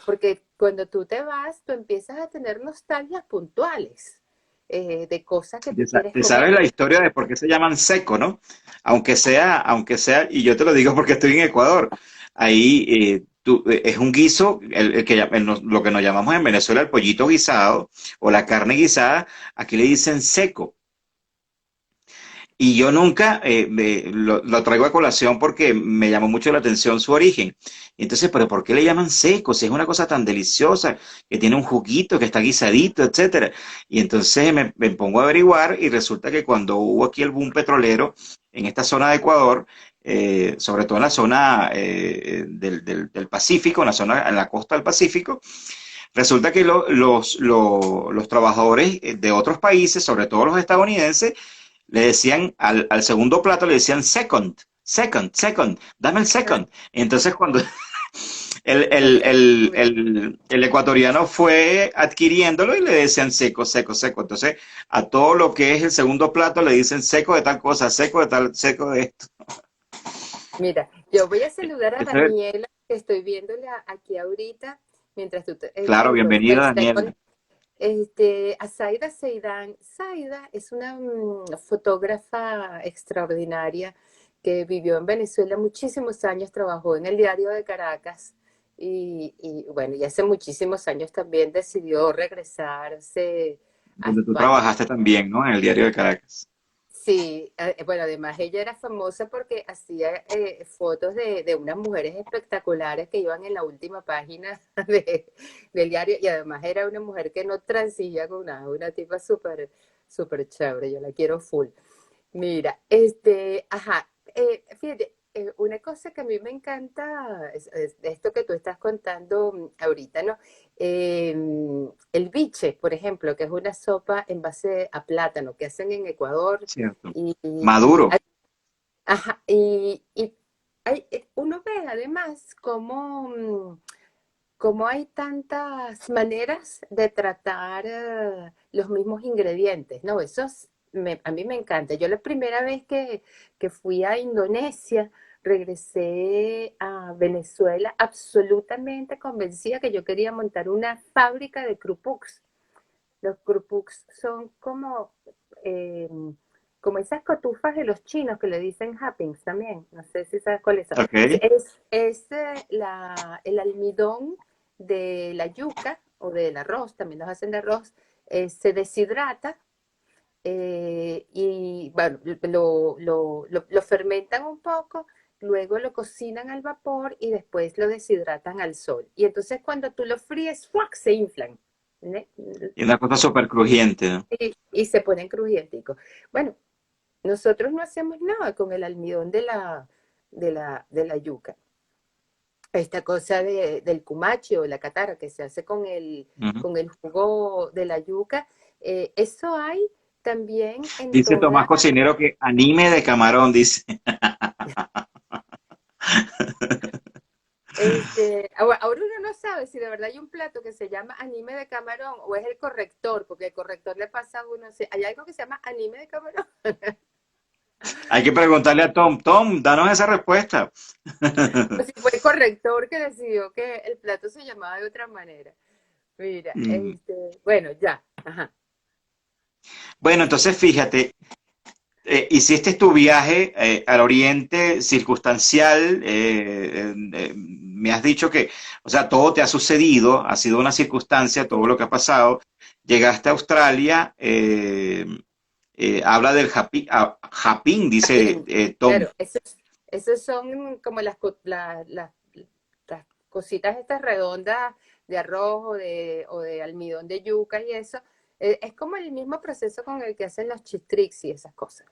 Porque cuando tú te vas, tú empiezas a tener nostalgias puntuales de cosas que tú quieres Te comer. sabes la historia de por qué se llaman seco, ¿no? Aunque sea, y yo te lo digo porque estoy en Ecuador, ahí es un guiso, lo que nos llamamos en Venezuela el pollito guisado o la carne guisada, aquí le dicen seco. Y yo nunca lo traigo a colación porque me llamó mucho la atención su origen. Entonces, ¿pero por qué le llaman seco? Si es una cosa tan deliciosa, que tiene un juguito, que está guisadito, etcétera. Y entonces me pongo a averiguar y resulta que cuando hubo aquí el boom petrolero en esta zona de Ecuador, sobre todo en la zona del Pacífico, en la zona, en la costa del Pacífico, resulta que los trabajadores de otros países, sobre todo los estadounidenses, le decían al segundo plato, le decían second, second, second, dame el Ah, second. Entonces cuando el ecuatoriano fue adquiriéndolo y le decían seco, seco, seco. Entonces a todo lo que es el segundo plato le dicen seco de tal cosa, seco de tal, seco de esto. Mira, yo voy a saludar a Entonces, Daniela, que estoy viéndola aquí ahorita, mientras tú claro, lo bienvenido FaceTime. Daniel. A Zaida Zeidan. Zaida es una fotógrafa extraordinaria que vivió en Venezuela muchísimos años, trabajó en el diario de Caracas bueno, y hace muchísimos años también decidió regresarse a Donde tú España. trabajaste también, ¿no? En el diario de Caracas. Sí, bueno, además ella era famosa porque hacía fotos de unas mujeres espectaculares que iban en la última página del diario y además era una mujer que no transigía con nada, una tipa súper, súper chévere, yo la quiero full. Mira, ajá, fíjate, una cosa que a mí me encanta es de esto que tú estás contando ahorita, ¿no? El biche, por ejemplo, que es una sopa en base a plátano que hacen en Ecuador Cierto. y Maduro. ajá, uno ve además cómo hay tantas maneras de tratar los mismos ingredientes, ¿no? A mí me encanta. Yo la primera vez que fui a Indonesia, regresé a Venezuela absolutamente convencida que yo quería montar una fábrica de crupuks. Los crupuks son eh, como esas cotufas de los chinos que le dicen happings también. No sé si sabes cuáles son. Ok. El almidón de la yuca o del arroz, también nos hacen de arroz, se deshidrata y bueno, lo fermentan un poco, luego lo cocinan al vapor y después lo deshidratan al sol. Y entonces cuando tú lo fríes, ¡fuac! Se inflan. ¿Ne? Y una cosa súper crujiente, ¿no? Y se ponen crujienticos. Bueno, nosotros no hacemos nada con el almidón de la yuca. Esta cosa del cumachi o la catara que se hace con el, Ujú. con el jugo de la yuca, eso hay también en Dice Tomás toda. Cocinero que anime de camarón, dice. Ahora uno no sabe si de verdad hay un plato que se llama anime de camarón o es el corrector, porque el corrector le pasa a uno, hay algo que se llama anime de camarón. Hay que preguntarle a Tom, Tom, danos esa respuesta. O si fue el corrector que decidió que el plato se llamaba de otra manera. Mira, Mm. bueno, ya, ajá. Bueno, entonces fíjate, hiciste tu viaje al oriente circunstancial, me has dicho que, o sea, todo te ha sucedido, ha sido una circunstancia, todo lo que ha pasado. Llegaste a Australia, habla del japín, dice Tom. Claro, esos son como las cositas estas redondas de arroz o de almidón de yuca y eso. Es como el mismo proceso con el que hacen los chistrix y esas cosas.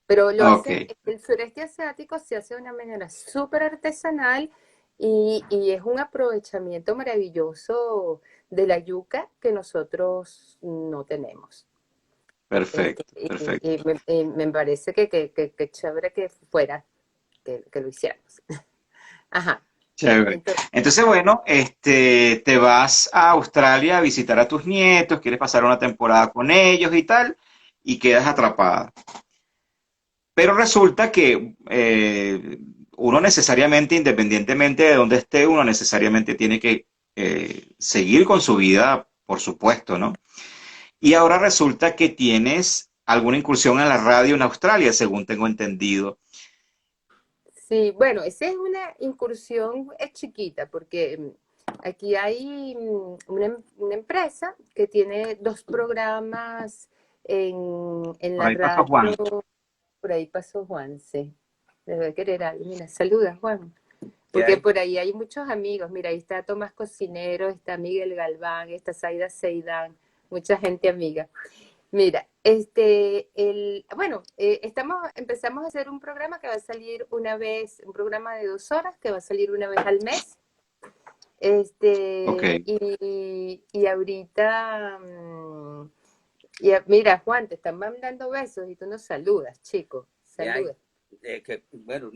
Pero lo Ok, hacen, el sureste asiático se hace de una manera súper artesanal y es un aprovechamiento maravilloso de la yuca que nosotros no tenemos. perfecto, Y, perfecto. me parece que chévere que fuera, que lo hiciéramos. Ajá. Chévere. Entonces, Entonces, bueno, te vas a Australia a visitar a tus nietos, quieres pasar una temporada con ellos y tal, y quedas atrapada. Pero resulta que uno necesariamente, independientemente de dónde esté, uno necesariamente tiene que seguir con su vida, por supuesto, ¿no? Y ahora resulta que tienes alguna incursión en la radio en Australia, según tengo entendido. sí, bueno, esa es una incursión es chiquita, porque aquí hay una empresa que tiene dos programas en Por la ahí pasó Juan. radio. Por ahí pasó Juan, sí. Debe querer algo. Mira, saluda, Juan. ¿Qué Porque hay? por ahí hay muchos amigos. Mira, ahí está Tomás Cocinero, está Miguel Galván, está Zaida Seidán, mucha gente amiga. Mira, bueno, empezamos a hacer un programa que va a salir una vez, un programa de 2 horas que va a salir una vez al mes. Ok. Y ahorita, mira, Juan, te están mandando besos y tú nos saludas, chico. ¿Qué hay? Saluda. Bueno,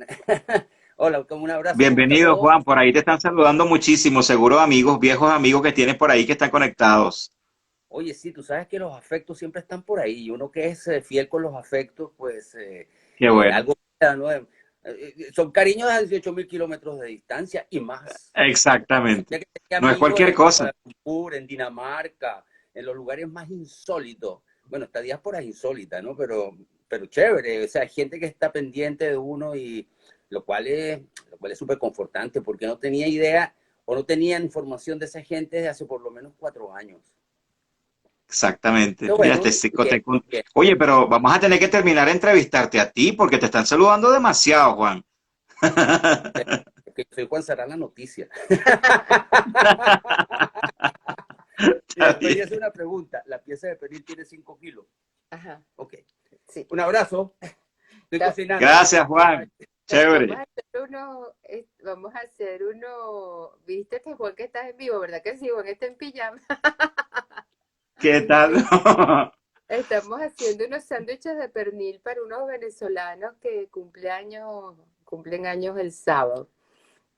hola, como un abrazo, ¿cómo está Bienvenido, todo? Juan. Por ahí te están saludando muchísimo, seguro amigos, viejos amigos que tienes por ahí que están conectados. Oye, sí, tú sabes que los afectos siempre están por ahí, y uno que es fiel con los afectos, pues Qué bueno. algo queda, ¿no? Son cariños a 18.000 kilómetros de distancia y más. Exactamente. Ya que tenía No es amigos cualquier en cosa. Kuala Lumpur, en Dinamarca, en los lugares más insólitos. Bueno, esta diáspora es insólita, ¿no? Pero chévere, o sea, hay gente que está pendiente de uno y lo cual es súper confortante porque no tenía idea o no tenía información de esa gente desde hace por lo menos 4 años. Exactamente. Pero bueno, Fíjate, bien, bien. oye, pero vamos a tener que terminar de entrevistarte a ti porque te están saludando demasiado, Juan. Es que soy Juan Sarán la noticia. Está Mira, te voy a bien. hacer una pregunta. La pieza de pernil tiene 5 kilos. Ajá, Ok. sí. Un abrazo. Estoy Ta- cocinando. Gracias, Bye. Juan. Chévere. Vamos a hacer uno, viste este Juan que está en vivo, ¿verdad que sí? Juan está en pijama. ¿Qué tal? Estamos haciendo unos sándwiches de pernil para unos venezolanos que cumplen años el sábado.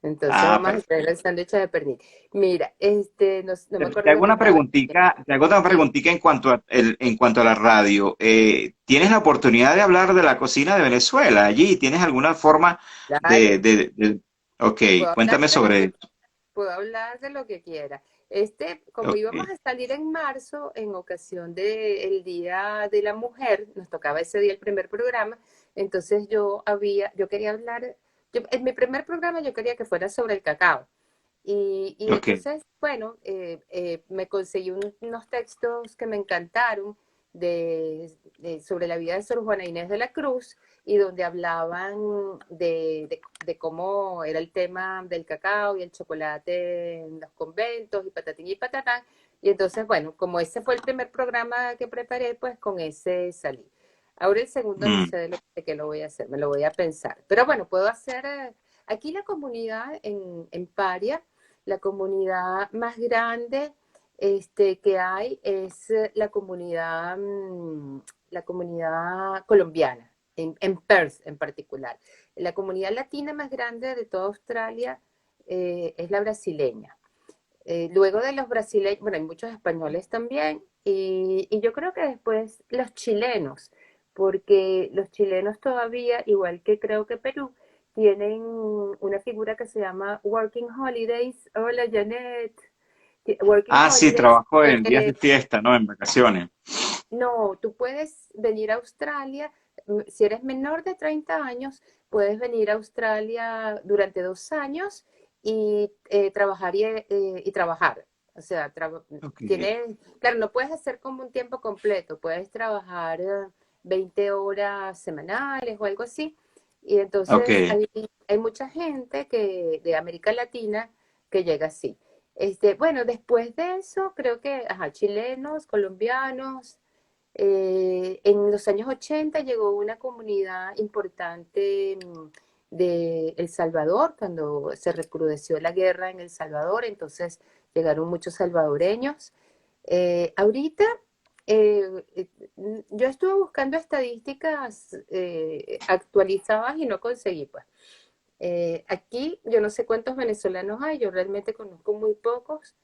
Entonces Ah, vamos a hacer el perfecto. sándwich de pernil. Mira, no me Te acuerdo hago lo que una estaba. preguntita, te hago una Sí, preguntita en cuanto a la radio. ¿Tienes la oportunidad de hablar de la cocina de Venezuela allí? ¿Tienes alguna forma de, claro. de, de- Ok, Puedo hablar cuéntame de lo sobre que eso. puedo hablar de lo que quiera. Como íbamos Ok, a salir en marzo, en ocasión del Día de la Mujer, nos tocaba ese día el primer programa, entonces yo quería hablar, en mi primer programa yo quería que fuera sobre el cacao. Y ok, entonces, bueno, me conseguí unos textos que me encantaron sobre la vida de Sor Juana Inés de la Cruz y donde hablaban de cómo era el tema del cacao y el chocolate en los conventos y patatín y patatán. Y entonces, bueno, como ese fue el primer programa que preparé, pues con ese salí. Ahora el segundo no Mm. sé de qué lo voy a hacer, me lo voy a pensar. Pero bueno, puedo hacer, aquí la comunidad en Paria, la comunidad más grande que hay es la comunidad colombiana, en Perth en particular. La comunidad latina más grande de toda Australia es la brasileña. Luego de los brasileños, bueno, hay muchos españoles también, y yo creo que después los chilenos, porque los chilenos todavía, igual que creo que Perú, tienen una figura que se llama Working Holidays. Hola, Janet. Working Ah, sí, Holidays. trabajo en días de fiesta, ¿no? En vacaciones. No, tú puedes venir a Australia, si eres menor de 30 años, puedes venir a Australia durante 2 años y trabajar y trabajar. O sea, Ok. claro, no puedes hacer como un tiempo completo, puedes trabajar 20 horas semanales o algo así. Y Ok. entonces hay mucha gente de América Latina que llega así. Bueno, después de eso, creo que, ajá, chilenos, colombianos. En los años 80 llegó una comunidad importante de El Salvador, cuando se recrudeció la guerra en El Salvador, entonces llegaron muchos salvadoreños. Ahorita, yo estuve buscando estadísticas actualizadas y no conseguí, pues. Aquí yo no sé cuántos venezolanos hay, yo realmente conozco muy pocos,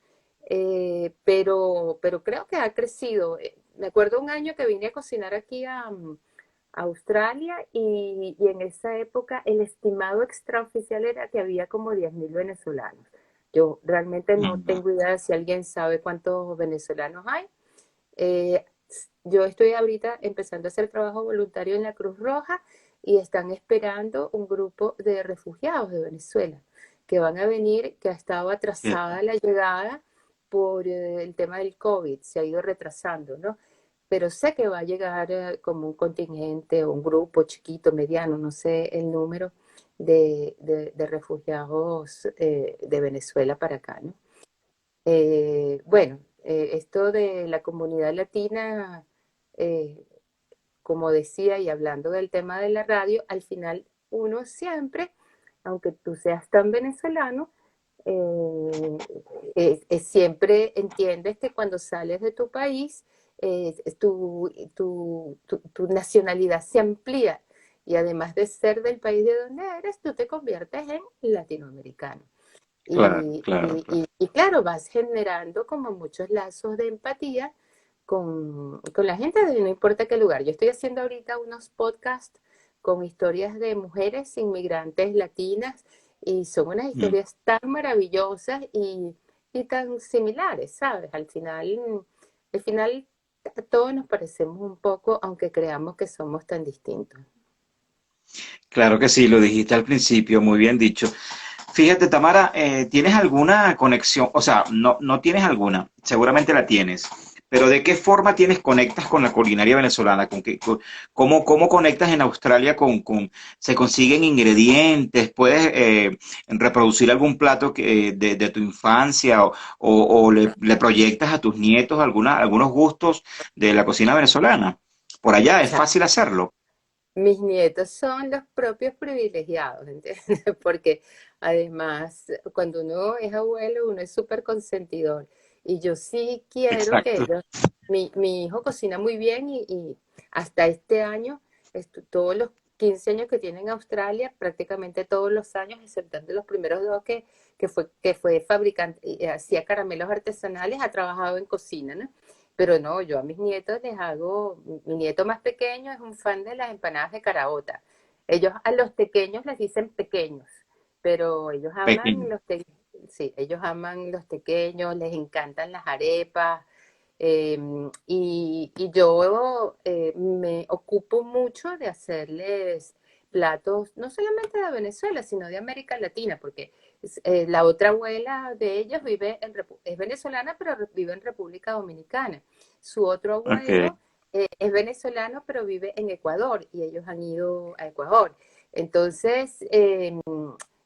pero creo que ha crecido. Me acuerdo un año que vine a cocinar aquí a Australia y en esa época el estimado extraoficial era que había como 10.000 venezolanos. Yo realmente no Mm. tengo idea si alguien sabe cuántos venezolanos hay. Eh, yo estoy ahorita empezando a hacer trabajo voluntario en la Cruz Roja y están esperando un grupo de refugiados de Venezuela que van a venir, que ha estado Bien. atrasada la llegada por el tema del COVID, se ha ido retrasando, ¿no? Pero sé que va a llegar como un contingente o un grupo chiquito, mediano, no sé el número de refugiados de Venezuela para acá, ¿no? Bueno, esto de la comunidad latina, eh, como decía, y hablando del tema de la radio, al final uno siempre, aunque tú seas tan venezolano, eh, siempre entiendes que cuando sales de tu país, tu nacionalidad se amplía y además de ser del país de donde eres, tú te conviertes en latinoamericano. Claro, claro, claro. Y claro, vas generando como muchos lazos de empatía con la gente de no importa qué lugar. Yo estoy haciendo ahorita unos podcasts con historias de mujeres inmigrantes latinas y son unas Mm. historias tan maravillosas y tan similares, ¿sabes? Al final todos nos parecemos un poco, aunque creamos que somos tan distintos. Claro que sí, lo dijiste al principio, muy bien dicho. Fíjate, Tamara, ¿tienes alguna conexión? O sea, no, no tienes alguna, seguramente la tienes, pero ¿de qué forma conectas con la culinaria venezolana? ¿Cómo conectas en Australia se consiguen ingredientes? ¿Puedes reproducir algún plato de tu infancia o le proyectas a tus nietos algunos gustos de la cocina venezolana? Por allá es fácil hacerlo. Mis nietos son los propios privilegiados, ¿entiendes? Porque además, cuando uno es abuelo, uno es súper consentidor. Y yo sí quiero que Exacto. ellos, mi hijo cocina muy bien y hasta este año, todos los 15 años que tiene en Australia, prácticamente todos los años, exceptando los primeros dos que fue fabricante, hacía caramelos artesanales, ha trabajado en cocina, ¿no? Pero no, yo a mis nietos les hago, mi nieto más pequeño es un fan de las empanadas de caraota. Ellos a los pequeños les dicen pequeños, pero ellos Pequeño. aman sí, ellos aman los pequeños, les encantan las arepas. Y yo me ocupo mucho de hacerles platos, no solamente de Venezuela, sino de América Latina, porque la otra abuela de ellos es venezolana, pero vive en República Dominicana. Su otro Ok. abuelo es venezolano, pero vive en Ecuador y ellos han ido a Ecuador. Entonces,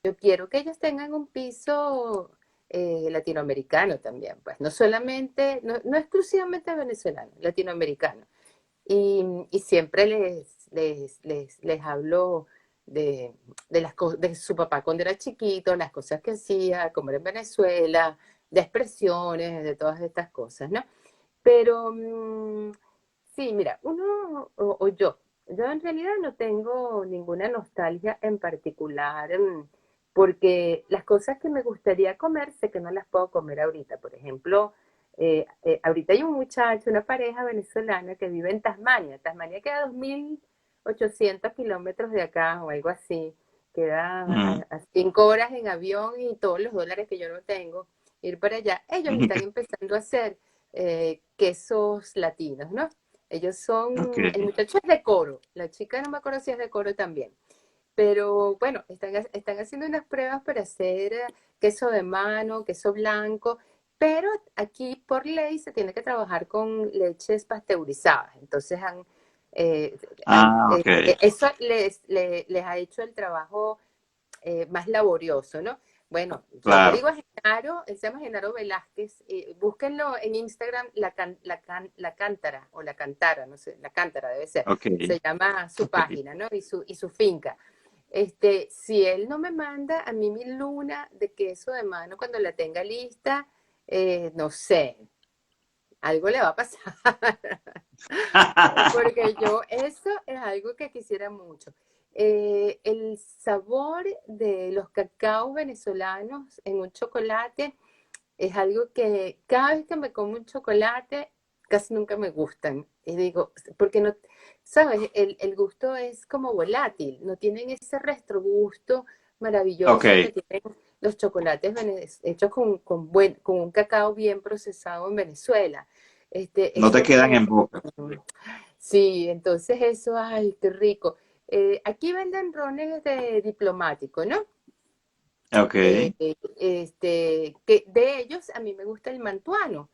yo quiero que ellos tengan un piso latinoamericano también, pues no solamente, no exclusivamente venezolano, latinoamericano. y siempre les hablo de su papá cuando era chiquito, las cosas que hacía, cómo era en Venezuela, de expresiones, de todas estas cosas, ¿no? Pero sí, mira, o yo en realidad no tengo ninguna nostalgia en particular, porque las cosas que me gustaría comer sé que no las puedo comer ahorita. Por ejemplo, ahorita hay un muchacho, una pareja venezolana que vive en Tasmania. Tasmania queda a 2.800 kilómetros de acá o algo así. Queda Mm. a 5 horas en avión y todos los dólares que yo no tengo ir para allá. Ellos están empezando a hacer quesos latinos, ¿no? Ellos Ok. son, el muchacho es de Coro, la chica no me acuerdo si es de Coro también, pero bueno, están haciendo unas pruebas para hacer queso de mano, queso blanco, pero aquí por ley se tiene que trabajar con leches pasteurizadas, entonces eh, Ah, ok. eso les ha hecho el trabajo más laborioso, ¿no? Bueno, yo le Claro. digo a Genaro, él se llama Genaro Velázquez, búsquenlo en Instagram, la Cántara, o la Cantara, no sé, la Cántara debe ser, Ok. se llama su Ok. página, ¿no? Y su finca. Si él no me manda a mí mi luna de queso de mano cuando la tenga lista, no sé, algo le va a pasar. Porque eso es algo que quisiera mucho. El sabor de los cacaos venezolanos en un chocolate es algo que cada vez que me como un chocolate casi nunca me gustan. Y digo, porque no, ¿sabes? El gusto es como volátil, no tienen ese retrogusto Ok. maravilloso que tienen los chocolates hechos con un cacao bien procesado en Venezuela. No te Eso quedan en boca. sí, entonces eso, ay, qué rico. Aquí venden rones de diplomático, ¿no? Ok. Que de ellos a mí me gusta el mantuano,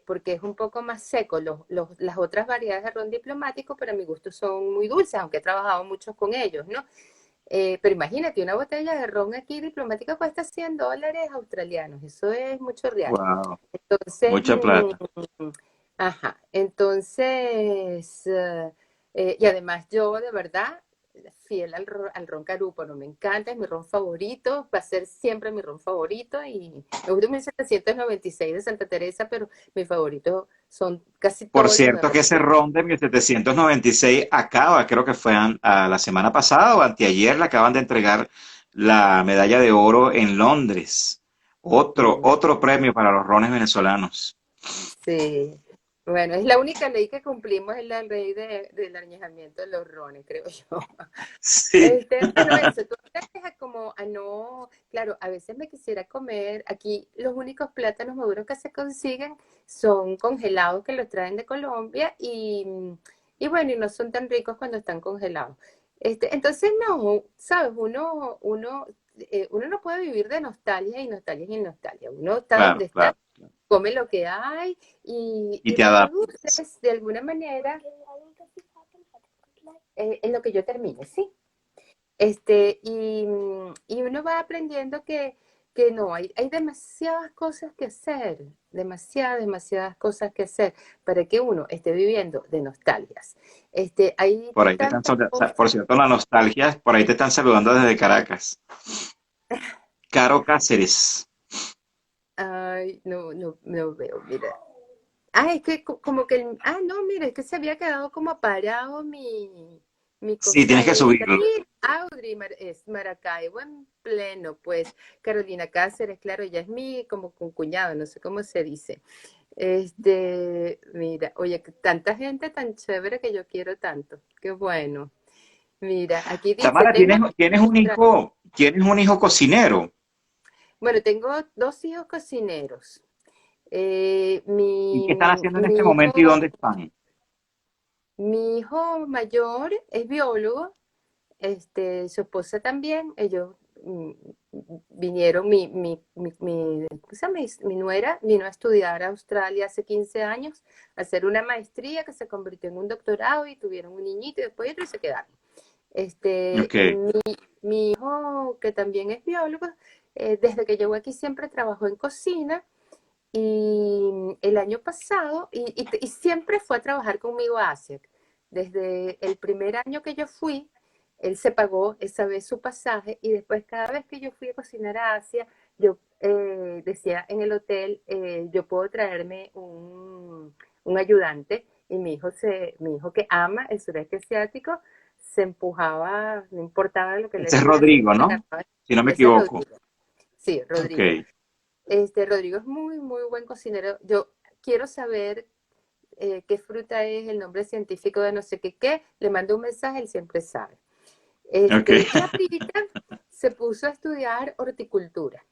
porque es un poco más seco. Las otras variedades de ron diplomático para mi gusto son muy dulces, aunque he trabajado mucho con ellos, ¿no? Pero imagínate, una botella de ron aquí diplomática cuesta $100 australianos, eso es mucho real. Wow. Entonces, Mucha plata. ajá, entonces, y además yo de verdad, fiel al ron Carúpano, me encanta, es mi ron favorito, va a ser siempre mi ron favorito, y me gusta 1796 de Santa Teresa, pero mis favoritos son casi Por todos los de cierto, que ese ron. ron de 1796 acaba, creo que fue a la semana pasada o anteayer, le acaban de entregar la medalla de oro en Londres. Otro premio para los rones venezolanos. Sí, bueno, es la única ley que cumplimos, es la ley del añejamiento de los rones, creo yo. Sí. Bueno, eso, tú empiezas como a no, claro, a veces me quisiera comer, aquí los únicos plátanos maduros que se consiguen son congelados que los traen de Colombia y bueno, y no son tan ricos cuando están congelados. Entonces no, sabes, uno no puede vivir de nostalgia y nostalgia y nostalgia. Uno está donde Claro, está, claro. come lo que hay Y y te adaptas. reproduces de alguna manera en lo que yo termine, ¿sí? Y uno va aprendiendo que no, hay demasiadas cosas que hacer, demasiadas cosas que hacer para que uno esté viviendo de nostalgias. Hay Por ahí te están, tantas por cosas. cierto, la nostalgia, por ahí te están saludando desde Caracas. Caro Cáceres. Ay, no veo, mira. Ah, es que como que, no, mira, es que se había quedado como parado mi Sí, cosa tienes que esta. subirlo. Mira, Audrey es Maracaibo en pleno, pues, Carolina Cáceres, claro, ella es mi como cuñada, no sé cómo se dice. Mira, oye, que tanta gente tan chévere que yo quiero tanto, qué bueno. Mira, aquí dice, Tamara, tengo, tienes un hijo cocinero. bueno, tengo 2 hijos cocineros. ¿Y qué están haciendo en este Mi momento y hijo, dónde están? mi hijo mayor es biólogo, su esposa también, ellos vinieron, ¿cómo se llama? Mi nuera vino a estudiar a Australia hace 15 años, a hacer una maestría que se convirtió en un doctorado y tuvieron un niñito y después otro y se quedaron. Ok. Mi hijo, que también es biólogo, desde que llegó aquí siempre trabajó en cocina y el año pasado, y siempre fue a trabajar conmigo a Asia. Desde el primer año que yo fui, él se pagó esa vez su pasaje y después cada vez que yo fui a cocinar a Asia, yo decía en el hotel, yo puedo traerme un ayudante y mi hijo que ama el sureste asiático se empujaba, no importaba lo que le Ese es dijeran, Rodrigo, ¿no? agarraba. Si no me Ese es equivoco. Rodrigo. Sí, Ok. Rodrigo. Rodrigo es muy, muy buen cocinero. Yo quiero saber qué fruta es, el nombre científico de no sé qué. Le mando un mensaje, él siempre sabe. Ok. Y ahorita se puso a estudiar horticultura.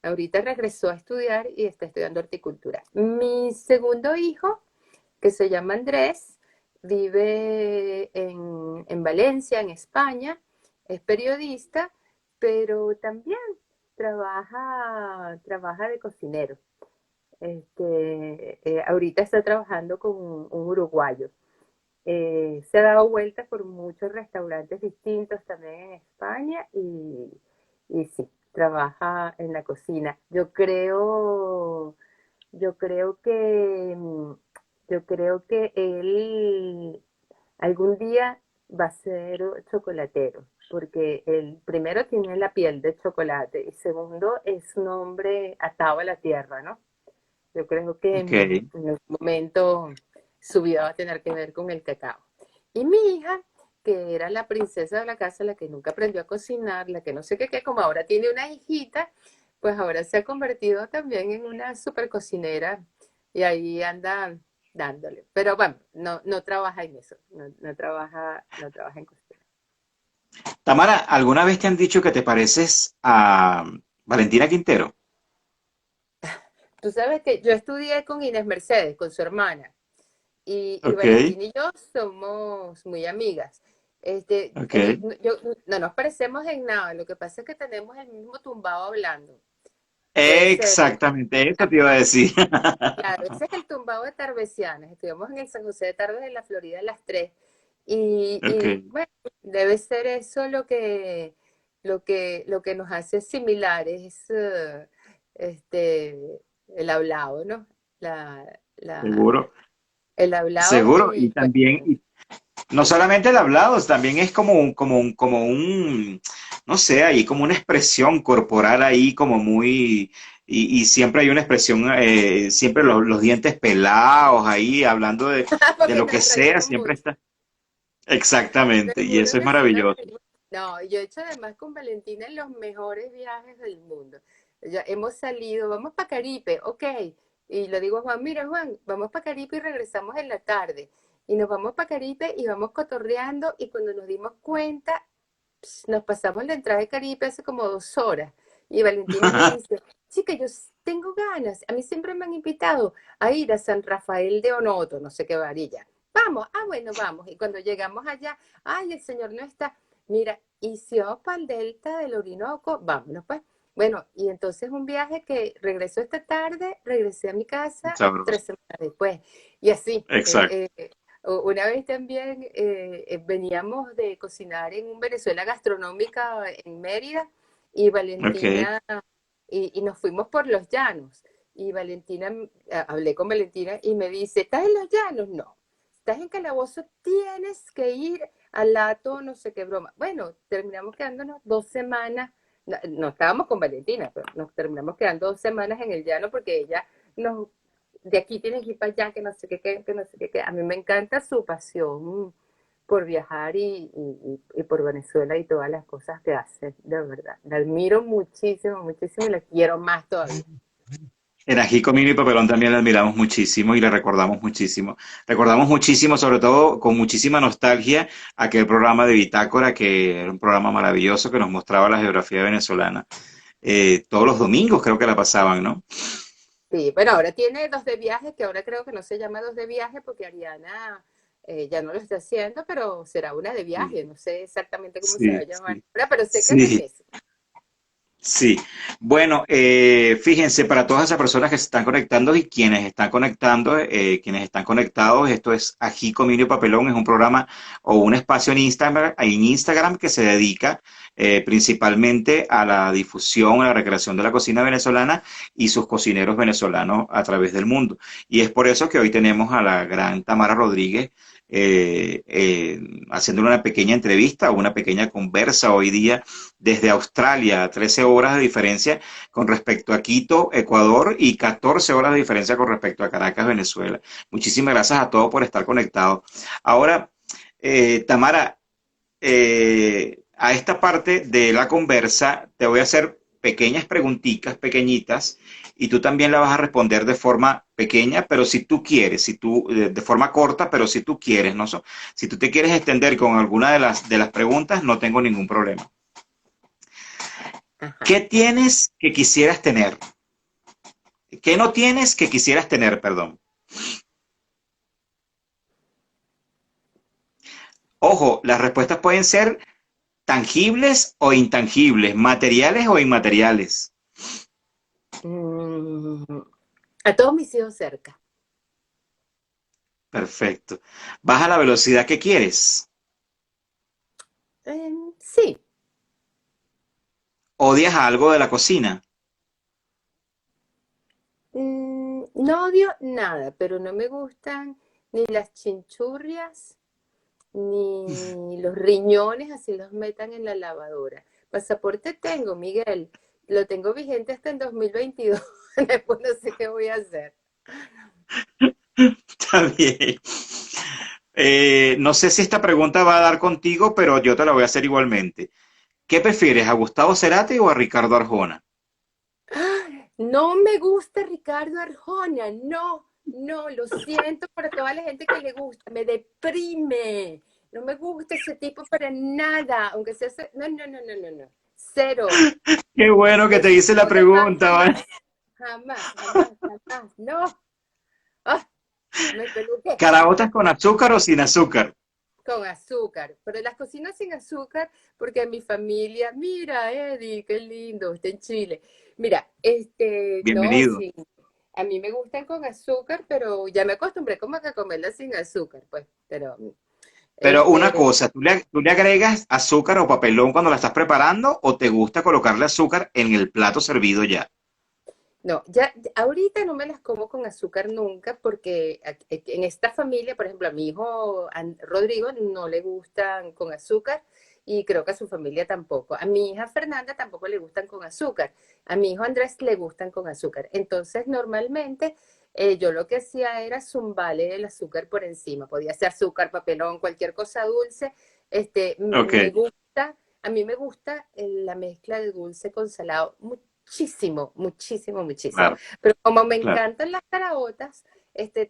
Ahorita regresó a estudiar y está estudiando horticultura. Mi segundo hijo, que se llama Andrés, vive en Valencia, en España, es periodista, pero también trabaja de cocinero. Ahorita está trabajando con un uruguayo. Se ha dado vueltas por muchos restaurantes distintos también en España y sí, trabaja en la cocina. Yo creo que, yo creo que él algún día va a ser chocolatero, porque el primero tiene la piel de chocolate y segundo es un hombre atado a la tierra, ¿no? Yo creo que Ok. en algún momento su vida va a tener que ver con el cacao. Y mi hija, que era la princesa de la casa, la que nunca aprendió a cocinar, la que no sé qué, como ahora tiene una hijita, pues ahora se ha convertido también en una super cocinera y ahí anda dándole. Pero bueno, no trabaja en eso, no trabaja en cocina. Tamara, ¿alguna vez te han dicho que te pareces a Valentina Quintero? Tú sabes que yo estudié con Inés Mercedes, con su hermana. Y Ok, Valentina y yo somos muy amigas. ok. No nos parecemos en nada, lo que pasa es que tenemos el mismo tumbado hablando. Puede ser, Exactamente, eso te iba a decir. claro, ese es el tumbado de Tarbesianas. Estuvimos en el San José de Tarbes en la Florida a las 3. Ok, Bueno, debe ser eso lo que nos hace similares, el hablado, ¿no? La, la, seguro, el hablado seguro. Y y bueno. también, no solamente el hablado, también es como un, no sé, ahí como una expresión corporal ahí como muy, y siempre hay una expresión, siempre los dientes pelados ahí, hablando de Porque lo que nos sea, reímos siempre mucho. está. Exactamente, y Seguro eso es que sí nos maravilloso. reímos. No, yo he hecho además con Valentina en los mejores viajes del mundo. Ya hemos salido, vamos para Caribe, ok. Y le digo a Juan, mira Juan, vamos para Caribe y regresamos en la tarde. Y nos vamos para Caribe y vamos cotorreando y cuando nos dimos cuenta, nos pasamos la entrada de Caribe hace como 2 horas. Y Valentina me dice, chica, yo tengo ganas, a mí siempre me han invitado a ir a San Rafael de Onoto, no sé qué varilla. Vamos, bueno, vamos. Y cuando llegamos allá, ay, el señor no está. Mira, y si vamos para el delta del Orinoco, vámonos pues. Bueno, y entonces un viaje que regresó esta tarde, regresé a mi casa Sabroso. 3 semanas después. Y así, Exacto. una vez también veníamos de cocinar en un Venezuela gastronómica en Mérida y Ok. Valentina, y nos fuimos por los llanos. Y Valentina, hablé con Valentina y me dice, ¿estás en los llanos? No. ¿Estás en Calabozo? Tienes que ir al lato, no sé qué broma. Bueno, terminamos quedándonos 2 semanas. No estábamos con Valentina, pero nos terminamos quedando 2 semanas en el llano porque ella nos de aquí tienes que ir para allá, que no sé qué, que no sé qué, que a mí me encanta su pasión por viajar y por Venezuela y todas las cosas que hace, de verdad. La admiro muchísimo, muchísimo y la quiero más todavía. En Ají, Comino y Papelón también le admiramos muchísimo y le recordamos muchísimo. Recordamos muchísimo, sobre todo con muchísima nostalgia, aquel programa de Bitácora, que era un programa maravilloso que nos mostraba la geografía venezolana. Todos los domingos creo que la pasaban, ¿no? Sí, bueno, ahora tiene Dos de Viaje, que ahora creo que no se llama Dos de Viaje porque Ariana ya no lo está haciendo, pero será una de Sí, viaje, no sé exactamente cómo se va a sí, llamar sí. ahora, pero sé que es Sí, de eso. sí, bueno, fíjense, para todas esas personas que se están conectando y quienes están conectando, quienes están conectados, esto es Ají, Comino y Papelón, es un programa o un espacio en Instagram que se dedica principalmente a la difusión, a la recreación de la cocina venezolana y sus cocineros venezolanos a través del mundo. Y es por eso que hoy tenemos a la gran Tamara Rodríguez haciéndole una pequeña entrevista o una pequeña conversa hoy día desde Australia, 13 horas de diferencia con respecto a Quito, Ecuador, y 14 horas de diferencia con respecto a Caracas, Venezuela. Muchísimas gracias a todos por estar conectados. Ahora, Tamara, a esta parte de la conversa te voy a hacer pequeñas preguntitas, pequeñitas, y tú también la vas a responder de forma pequeña, pero si tú quieres, si tú, de forma corta, pero si tú quieres, ¿no? Si tú te quieres extender con alguna de las preguntas, no tengo ningún problema. Ajá. ¿Qué tienes que quisieras tener? ¿Qué no tienes que quisieras tener, perdón? Ojo, las respuestas pueden ser tangibles o intangibles, materiales o inmateriales. Mm, a todos mis hijos cerca. Perfecto. ¿Vas a la velocidad que quieres? Sí. ¿Odias algo de la cocina? No odio nada, pero no me gustan ni las chinchurrias, ni los riñones, así los metan en la lavadora. Pasaporte tengo, Miguel. Lo tengo vigente hasta el 2022. Después no sé qué voy a hacer. Está bien. No sé si esta pregunta va a dar contigo, pero yo te la voy a hacer igualmente. ¿Qué prefieres, a Gustavo Cerati o a Ricardo Arjona? No me gusta Ricardo Arjona, no, no, lo siento para toda la gente que le gusta, me deprime, no me gusta ese tipo para nada, aunque sea, no, no, no, no, no, no, cero, Qué bueno que te ese hice la tipo de man pregunta, ¿vale? jamás, jamás, jamás, jamás, no, ah, me peluqué, ¿Caraotas con azúcar o sin azúcar? con azúcar, pero las cocinas sin azúcar porque mi familia, mira, Eddie, qué lindo, está en Chile. Mira, no, Bienvenido. sí, a mí me gustan con azúcar, pero ya me acostumbré como que a comerlas sin azúcar, pues, pero, Pero una este, cosa, tú le agregas azúcar o papelón cuando la estás preparando o te gusta colocarle azúcar en el plato servido ya? no, ahorita no me las como con azúcar nunca porque en esta familia, por ejemplo, a mi hijo Rodrigo no le gustan con azúcar y creo que a su familia tampoco. A mi hija Fernanda tampoco le gustan con azúcar. A mi hijo Andrés le gustan con azúcar. Entonces, normalmente yo lo que hacía era zumbarle el azúcar por encima. Podía ser azúcar, papelón, cualquier cosa dulce. Ok, Me gusta, a mí me gusta la mezcla de dulce con salado muchísimo, muchísimo, muchísimo. claro, Pero como me claro. encantan las caraotas,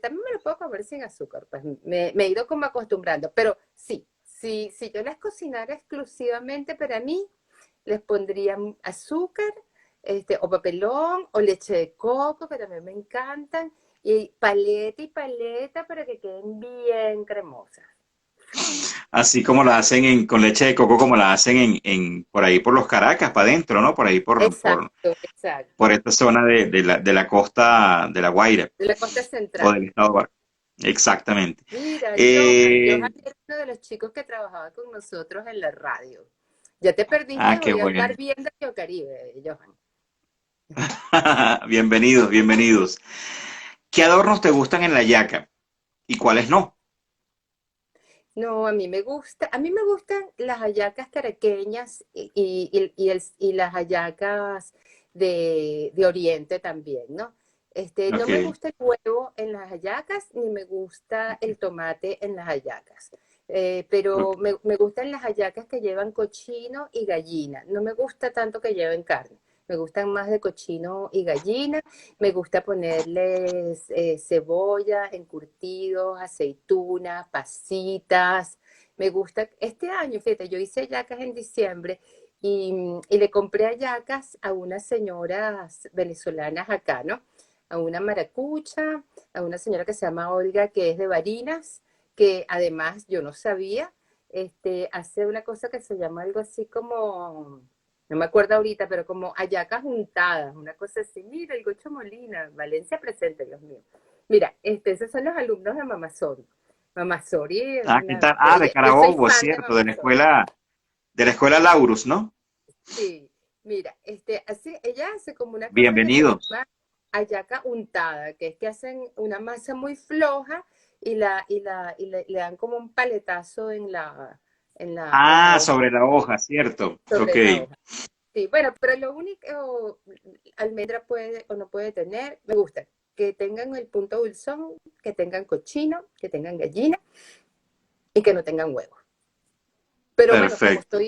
también me lo puedo comer sin azúcar, pues me he ido como acostumbrando. Pero sí, si yo las cocinara exclusivamente para mí, les pondría azúcar, o papelón, o leche de coco, que también me encantan, y paleta para que queden bien cremosas. Así como la hacen con leche de coco, como la hacen por ahí por los Caracas, para adentro, ¿no? Por ahí Exacto, por exacto. esta zona de la costa de La Guaira De la costa o central. del estado Guara. Exactamente. Mira, Johan Eh, era uno de los chicos que trabajaba con nosotros en la radio. Ya te perdiste, qué voy a bueno. andar viendo Río Caribe, Johan. Bienvenidos, bienvenidos. ¿Qué adornos te gustan en la yaca y cuáles no? No, a mí me gustan las hallacas caraqueñas y las hallacas de Oriente también, ¿no? No Ok, me gusta el huevo en las hallacas, ni me gusta el tomate en las hallacas. Pero ok. me gustan las hallacas que llevan cochino y gallina. No me gusta tanto que lleven carne. Me gustan más de cochino y gallina. Me gusta ponerles cebolla, encurtidos, aceitunas, pasitas. Me gusta, este año, fíjate, yo hice hallacas en diciembre y le compré hallacas a unas señoras venezolanas acá, ¿no? A una maracucha, a una señora que se llama Olga, que es de Barinas, que además yo no sabía, hace una cosa que se llama algo así como, no me acuerdo ahorita, pero como hallacas juntadas, una cosa así. Mira, el Gocho Molina, Valencia presente, Dios mío. Mira, esos son los alumnos de Mamá Sori. Mamá Sori, ¿Qué tal? De yo soy Carabobo, es fan de cierto, Mamá Sori. de la escuela Laurus, ¿no? Sí, mira, ella hace como una cosa que se Bienvenidos. llama hallaca untada, que es que hacen una masa muy floja le dan como un paletazo en la Ah, hoja, sobre la hoja, cierto. Ok. sobre la hoja. Sí, bueno, pero lo único almendra puede o no puede tener, me gusta, que tengan el punto dulzón, que tengan cochino, que tengan gallina y que no tengan huevo. Pero bueno, Perfecto.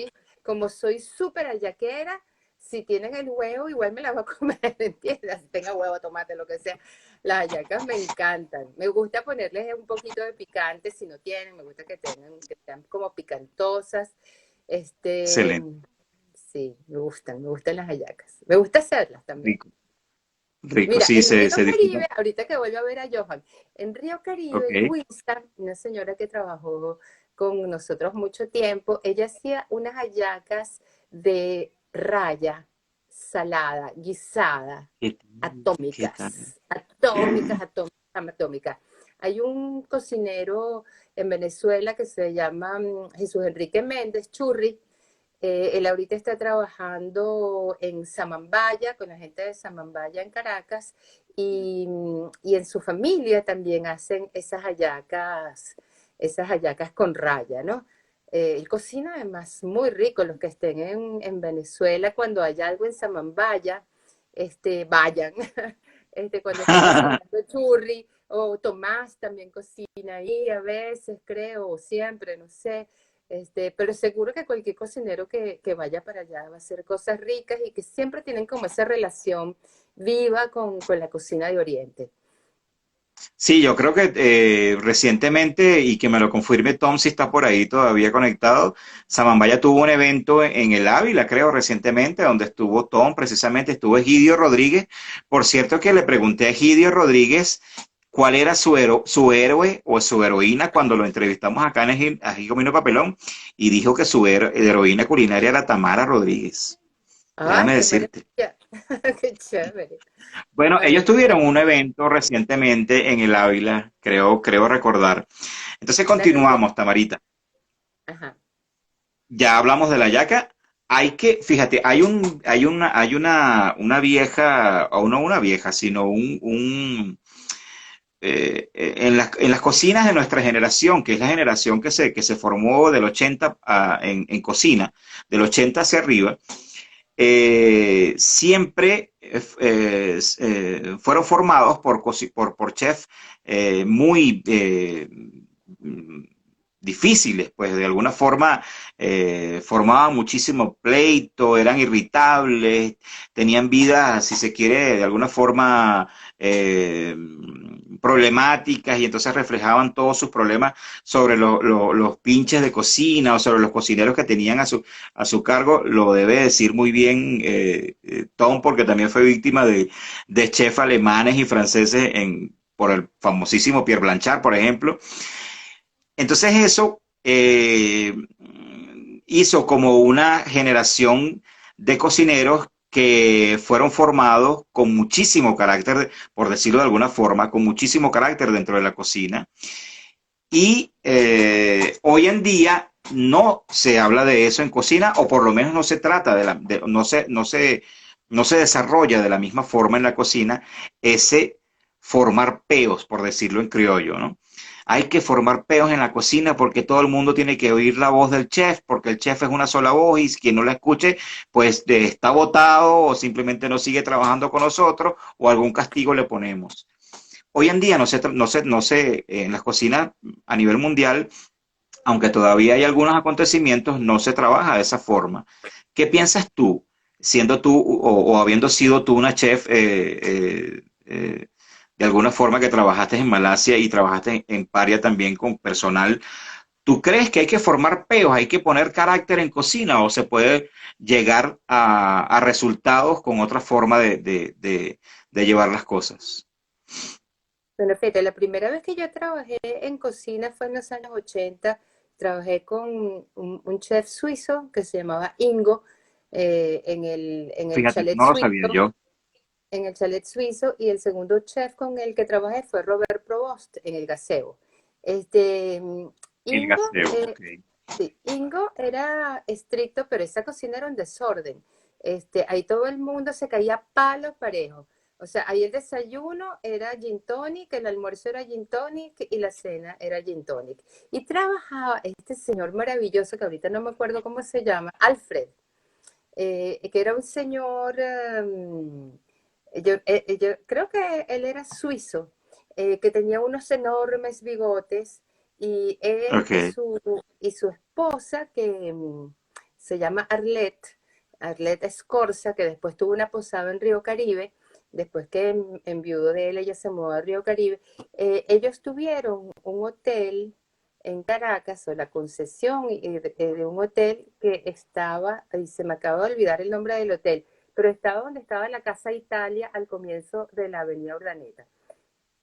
como soy súper hallaquera, si tienen el huevo, igual me la voy a comer, ¿entiendes? Si tenga huevo, tomate, lo que sea. Las hallacas me encantan. Me gusta ponerles un poquito de picante si no tienen. Me gusta que sean como picantosas. Este, Excelente. sí, me gustan las hallacas. Me gusta hacerlas también. Rico. Rico. Mira, Sí, en Río se disfruta. Caribe, ahorita que vuelvo a ver a Johan, en Río Caribe, Ok. Luisa, una señora que trabajó con nosotros mucho tiempo, ella hacía unas hallacas de raya salada, guisada, ¿Qué tal? ¿Qué tal? atómicas. Hay un cocinero en Venezuela que se llama Jesús Enrique Méndez Churri. Él ahorita está trabajando en Samambaya, con la gente de Samambaya en Caracas, y en su familia también hacen esas hallacas con raya, ¿no? Él cocina además muy rico. Los que estén en Venezuela, cuando haya algo en Samambaya, vayan. Cuando esté cocinando churri, o Tomás también cocina ahí a veces, creo, o siempre, no sé. Pero seguro que cualquier cocinero que vaya para allá va a hacer cosas ricas y que siempre tienen como esa relación viva con la cocina de Oriente. Sí, yo creo que recientemente, y que me lo confirme Tom si está por ahí todavía conectado, Samambaya tuvo un evento en el Ávila, creo, recientemente, donde estuvo Tom, precisamente estuvo Egidio Rodríguez. Por cierto que le pregunté a Egidio Rodríguez cuál era su héroe o su heroína cuando lo entrevistamos acá en Ají Comino Papelón, y dijo que su heroína culinaria era Tamara Rodríguez. ¡Ay, Déjame qué decirte. maravilla! ¡Qué chévere! Bueno, ellos Bueno, tuvieron un evento recientemente en el Ávila, creo recordar. Entonces una reunión. continuamos, Tamarita. Ajá. Ya hablamos de la yaca. Fíjate, una vieja, o no una vieja, sino en las cocinas de nuestra generación, que es la generación que se formó del 80 en cocina, del 80 hacia arriba, siempre fueron formados por chefs muy difíciles, pues de alguna forma formaban muchísimo pleito, eran irritables, tenían vidas, si se quiere, de alguna forma problemáticas, y entonces reflejaban todos sus problemas sobre los pinches de cocina o sobre los cocineros que tenían a su cargo. Lo debe decir muy bien Tom, porque también fue víctima de chefs alemanes y franceses por el famosísimo Pierre Blanchard, por ejemplo. Entonces eso hizo como una generación de cocineros que fueron formados con muchísimo carácter, por decirlo de alguna forma, con muchísimo carácter dentro de la cocina. Y hoy en día no se habla de eso en cocina, o por lo menos no se trata no se desarrolla de la misma forma en la cocina ese formar peos, por decirlo en criollo, ¿no? Hay que formar peos en la cocina porque todo el mundo tiene que oír la voz del chef, porque el chef es una sola voz, y quien no la escuche, pues está botado o simplemente no sigue trabajando con nosotros, o algún castigo le ponemos. Hoy en día en las cocinas a nivel mundial, aunque todavía hay algunos acontecimientos, no se trabaja de esa forma. ¿Qué piensas tú, siendo tú o habiendo sido tú una chef de alguna forma, que trabajaste en Malasia y trabajaste en Paria también con personal? ¿Tú crees que hay que formar peos, hay que poner carácter en cocina, o se puede llegar a resultados con otra forma de llevar las cosas? Bueno, fíjate, la primera vez que yo trabajé en cocina fue en los años 80. Trabajé con un chef suizo que se llamaba Ingo, en el Fíjate, chalet no lo sabía suizo, yo. y el segundo chef con el que trabajé fue Robert Provost en el Gaseo. Este, El Ingo, gaseo, eh, ok. sí, Ingo era estricto, pero esa cocina era un desorden. Ahí todo el mundo se caía a palos parejos. O sea, ahí el desayuno era gin tonic, el almuerzo era gin tonic y la cena era gin tonic. Y trabajaba este señor maravilloso, que ahorita no me acuerdo cómo se llama, Alfred, que era un señor, yo creo que él era suizo, que tenía unos enormes bigotes, y él Ok, y su esposa, que se llama Arlette, Arlette Escorza, que después tuvo una posada en Río Caribe, después que enviudó de él, ella se mudó a Río Caribe. Ellos tuvieron un hotel en Caracas, o la concesión de un hotel que estaba, y se me acaba de olvidar el nombre del hotel, pero estaba donde estaba la Casa Italia al comienzo de la Avenida Urdaneta.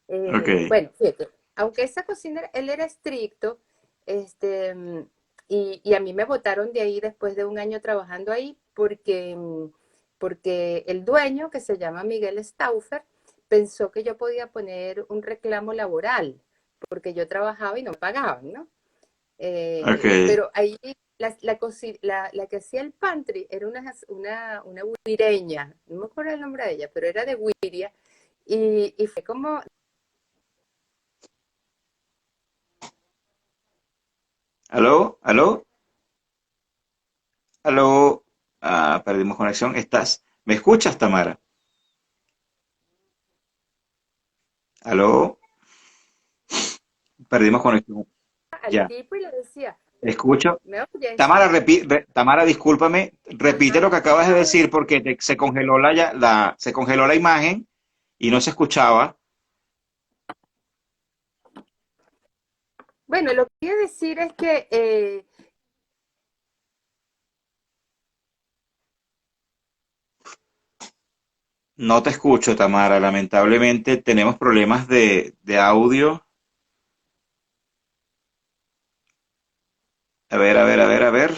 ok. Bueno, fíjate, aunque esa cocina, él era estricto, este, y a mí me botaron de ahí después de un año trabajando ahí, porque el dueño, que se llama Miguel Stauffer, pensó que yo podía poner un reclamo laboral, porque yo trabajaba y no pagaban, ¿no? Ok, Pero ahí la que hacía el pantry era una huireña, no me acuerdo el nombre de ella, pero era de Huiria, y fue como, ¿aló? ¿Aló? ¿Aló? Ah, perdimos conexión. ¿Estás? ¿Me escuchas, Tamara? ¿Aló? Perdimos conexión. al Ya. tipo y le decía, Escucho. ¿me oyes? Tamara, Tamara, discúlpame. Repite lo Ajá, que acabas de decir porque se congeló se congeló la imagen y no se escuchaba. bueno, lo que quiero decir es que, No te escucho, Tamara. Lamentablemente tenemos problemas de audio. A ver, a ver, a ver, a ver.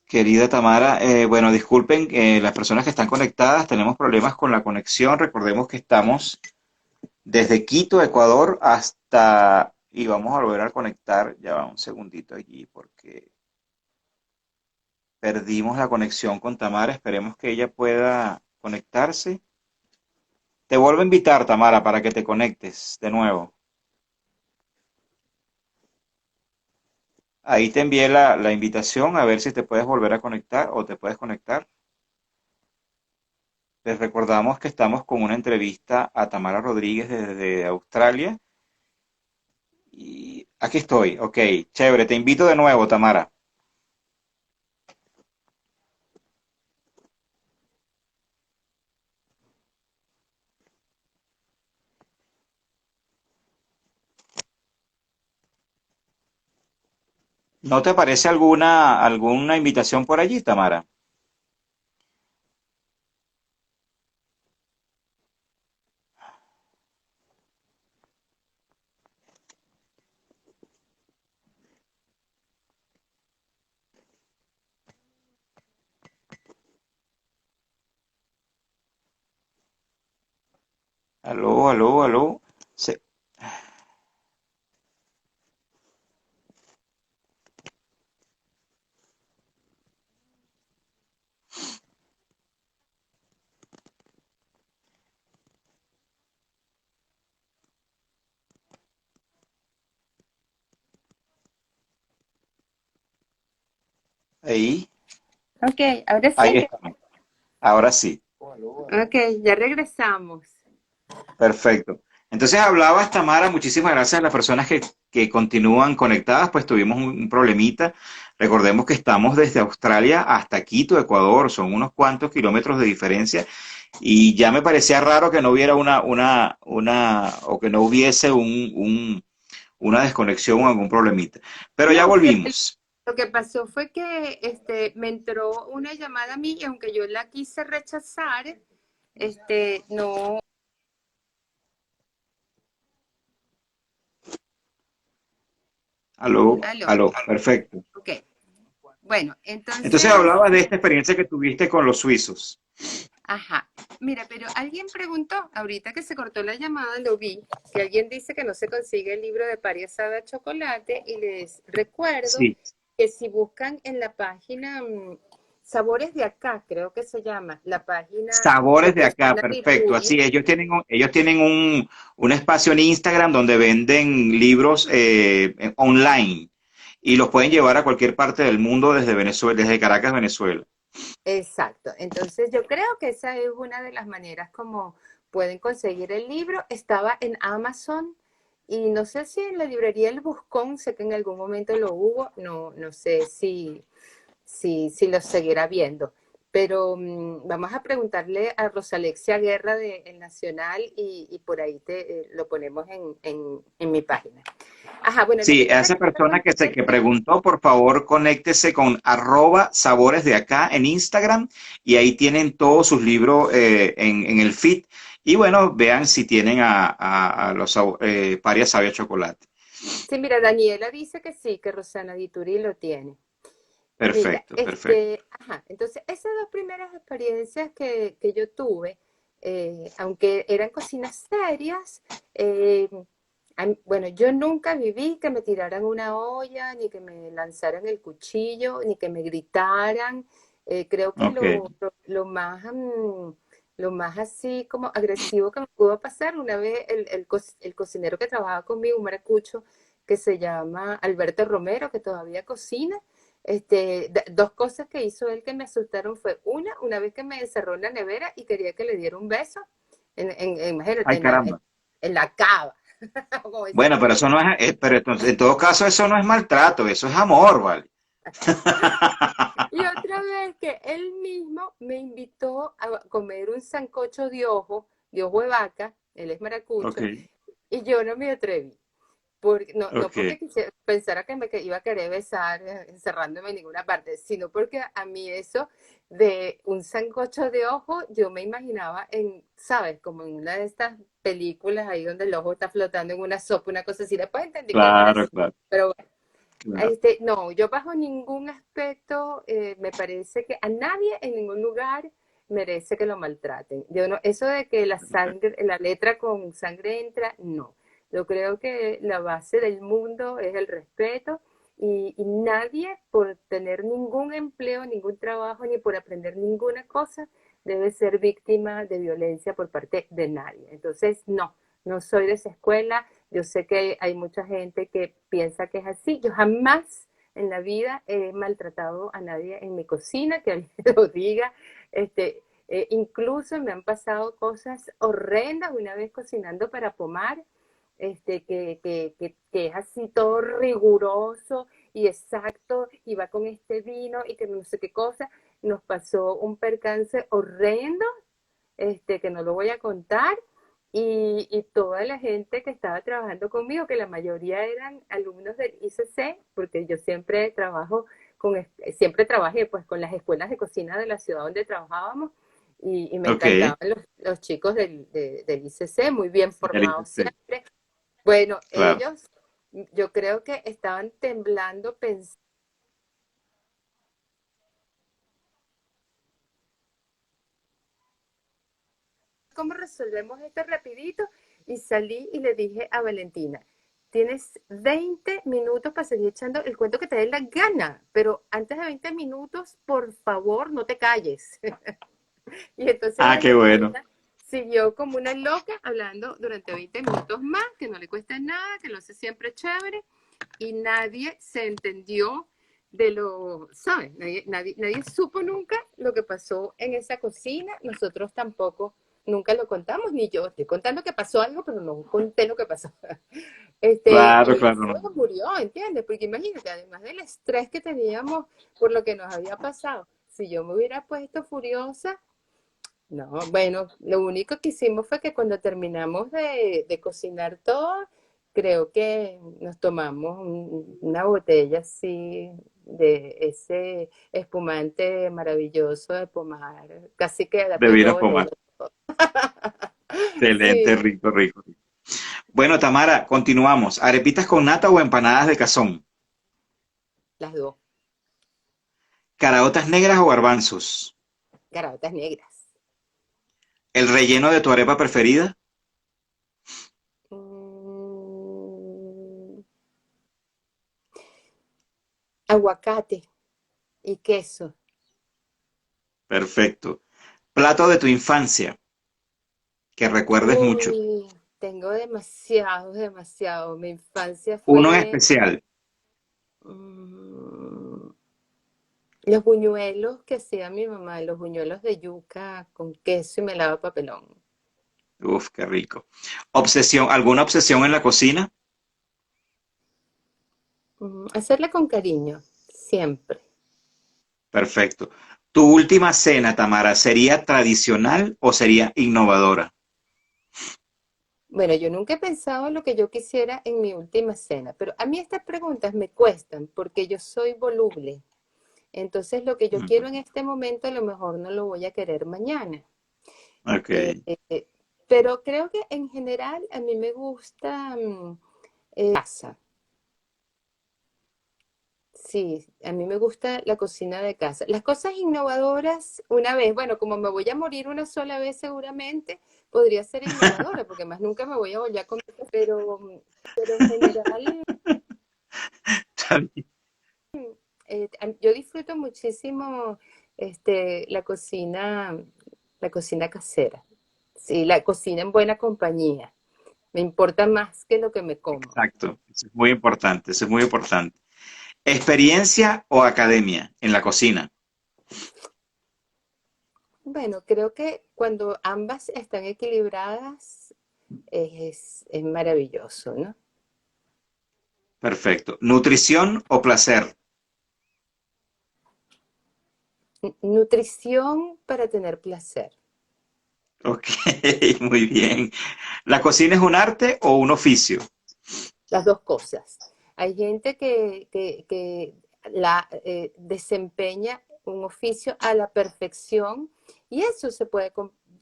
Querida Tamara, bueno, disculpen, las personas que están conectadas, tenemos problemas con la conexión. Recordemos que estamos desde Quito, Ecuador, hasta... Y vamos a volver a conectar, ya va un segundito allí, porque perdimos la conexión con Tamara. Esperemos que ella pueda conectarse. Te vuelvo a invitar, Tamara, para que te conectes de nuevo. Ahí te envié la invitación, a ver si te puedes volver a conectar o te puedes conectar. Les recordamos que estamos con una entrevista a Tamara Rodríguez desde Australia. Y aquí estoy, ok, chévere, te invito de nuevo, Tamara. ¿No te aparece alguna invitación por allí, Tamara? Aló, aló, aló. Se- Ahí, ok, ahora ahí sí, estamos. Ahora sí. ok, ya regresamos. Perfecto. Entonces hablabas, Tamara, muchísimas gracias a las personas que continúan conectadas, pues tuvimos un problemita. Recordemos que estamos desde Australia hasta Quito, Ecuador, son unos cuantos kilómetros de diferencia y ya me parecía raro que no hubiera o que no hubiese una desconexión o algún problemita. Pero ya No, fíjate, volvimos. lo que pasó fue que me entró una llamada a mí y aunque yo la quise rechazar, no, Aló, aló, aló, perfecto. ok. Bueno, Entonces entonces, hablabas de esta experiencia que tuviste con los suizos. ajá. Mira, pero alguien preguntó, ahorita que se cortó la llamada, lo vi, que alguien dice que no se consigue el libro de Pari Asada de Chocolate y les recuerdo Sí, que si buscan en la página Sabores de Acá, creo que se llama, la página de sabores de acá, Rosana perfecto. Dituri, Así, ellos tienen un espacio en Instagram donde venden libros online y los pueden llevar a cualquier parte del mundo desde Venezuela, desde Caracas, Venezuela. exacto. Entonces yo creo que esa es una de las maneras como pueden conseguir el libro. Estaba en Amazon y no sé si en la librería El Buscón, sé que en algún momento lo hubo, no sé si lo seguirá viendo. Pero vamos a preguntarle a Rosalexia Guerra de El Nacional y por ahí lo ponemos en mi página. Ajá, bueno, la Sí, a pregunta esa que te persona contesté, que preguntó, por favor, conéctese con @sabores de acá en Instagram y ahí tienen todos sus libros en el feed. Y bueno, vean si tienen a los Paria Sabia Chocolate. sí, mira, Daniela dice que sí, que Rosana Dituri lo tiene. Mira, Perfecto, perfecto. ajá, entonces esas dos primeras experiencias que yo tuve, aunque eran cocinas serias, eh, bueno, yo nunca viví que me tiraran una olla, ni que me lanzaran el cuchillo, ni que me gritaran. Creo que Ok. lo más así como agresivo que me pudo pasar, una vez el cocinero que trabajaba conmigo, un maracucho que se llama Alberto Romero, que todavía cocina, dos cosas que hizo él que me asustaron fue una vez que me encerró en la nevera y quería que le diera un beso, imagínate, Ay, caramba. en la cava, como Bueno, decimos pero aquí. eso no es, pero entonces, en todo caso, eso no es maltrato, eso es amor, ¿vale? Y otra vez que él mismo me invitó a comer un sancocho de ojo de vaca, él es Ok, maracucho, y yo no me atreví. No ok. porque pensara que me iba a querer besar encerrándome en ninguna parte, sino porque a mí eso de un sancocho de ojo, yo me imaginaba ¿sabes? Como en una de estas películas ahí donde el ojo está flotando en una sopa, una cosa así. Después entendí que no era Claro, así. claro, Pero bueno, claro. no, yo bajo ningún aspecto me parece que a nadie en ningún lugar merece que lo maltraten. Yo no, eso de que la sangre, la letra con sangre entra, no. Yo creo que la base del mundo es el respeto y nadie por tener ningún empleo, ningún trabajo, ni por aprender ninguna cosa, debe ser víctima de violencia por parte de nadie. Entonces, no soy de esa escuela. Yo sé que hay mucha gente que piensa que es así. Yo jamás en la vida he maltratado a nadie en mi cocina, que alguien lo diga. Incluso me han pasado cosas horrendas una vez cocinando para Pomar, que es así todo riguroso y exacto, y va con este vino y que no sé qué cosa. Nos pasó un percance horrendo, que no lo voy a contar, y toda la gente que estaba trabajando conmigo, que la mayoría eran alumnos del ICC, porque yo siempre trabajé pues con las escuelas de cocina de la ciudad donde trabajábamos, y me Ok, encantaban los chicos del ICC, muy bien del formados ICC, siempre. Bueno, claro. ellos, yo creo que estaban temblando pensando cómo resolvemos esto rapidito, y salí y le dije a Valentina, tienes 20 minutos para seguir echando el cuento que te dé la gana, pero antes de 20 minutos, por favor, no te calles. Y entonces Ah, qué bueno. Valentina siguió como una loca hablando durante 20 minutos más, que no le cuesta nada, que lo hace siempre chévere, y nadie se entendió ¿sabes? Nadie supo nunca lo que pasó en esa cocina, nosotros tampoco, nunca lo contamos, ni yo, estoy contando que pasó algo, pero no conté lo que pasó. Claro, Y claro. luego murió, ¿entiendes? Porque imagínate, además del estrés que teníamos por lo que nos había pasado, si yo me hubiera puesto furiosa, no, bueno, lo único que hicimos fue que cuando terminamos de cocinar todo, creo que nos tomamos una botella así de ese espumante maravilloso de Pomar, casi que da De pie de vino botella. pomar. Excelente, Sí, rico, rico. Bueno, Tamara, continuamos. ¿Arepitas con nata o empanadas de cazón? las dos. ¿Caraotas negras o garbanzos? Caraotas negras. ¿El relleno de tu arepa preferida? Mm, aguacate y queso. Perfecto. ¿Plato de tu infancia que recuerdes mucho? Uy, tengo demasiado, demasiado. Mi infancia Uno en fue especial. mm, los buñuelos que hacía mi mamá, los buñuelos de yuca con queso y melado de papelón. Uf, qué rico. ¿Obsesión, alguna obsesión en la cocina? Hacerla con cariño, siempre. Perfecto. ¿Tu última cena, Tamara, sería tradicional o sería innovadora? Bueno, yo nunca he pensado en lo que yo quisiera en mi última cena, pero a mí estas preguntas me cuestan porque yo soy voluble. Entonces, lo que yo quiero en Mm, este momento a lo mejor no lo voy a querer mañana. ok, Eh, eh, eh, pero creo que en general a mí me gusta casa. Sí, a mí me gusta la cocina de casa. Las cosas innovadoras, una vez, bueno, como me voy a morir una sola vez seguramente, podría ser innovadora, porque más nunca me voy a volver a comer, pero en general está bien. yo disfruto muchísimo la cocina casera. Sí, la cocina en buena compañía. Me importa más que lo que me como. Exacto. Eso es muy importante, eso es muy importante. ¿Experiencia o academia en la cocina? Bueno, creo que cuando ambas están equilibradas es maravilloso, ¿no? Perfecto. ¿Nutrición o placer? Nutrición para tener placer. Ok, muy bien. ¿La cocina es un arte o un oficio? Las dos cosas. Hay gente que desempeña un oficio a la perfección y eso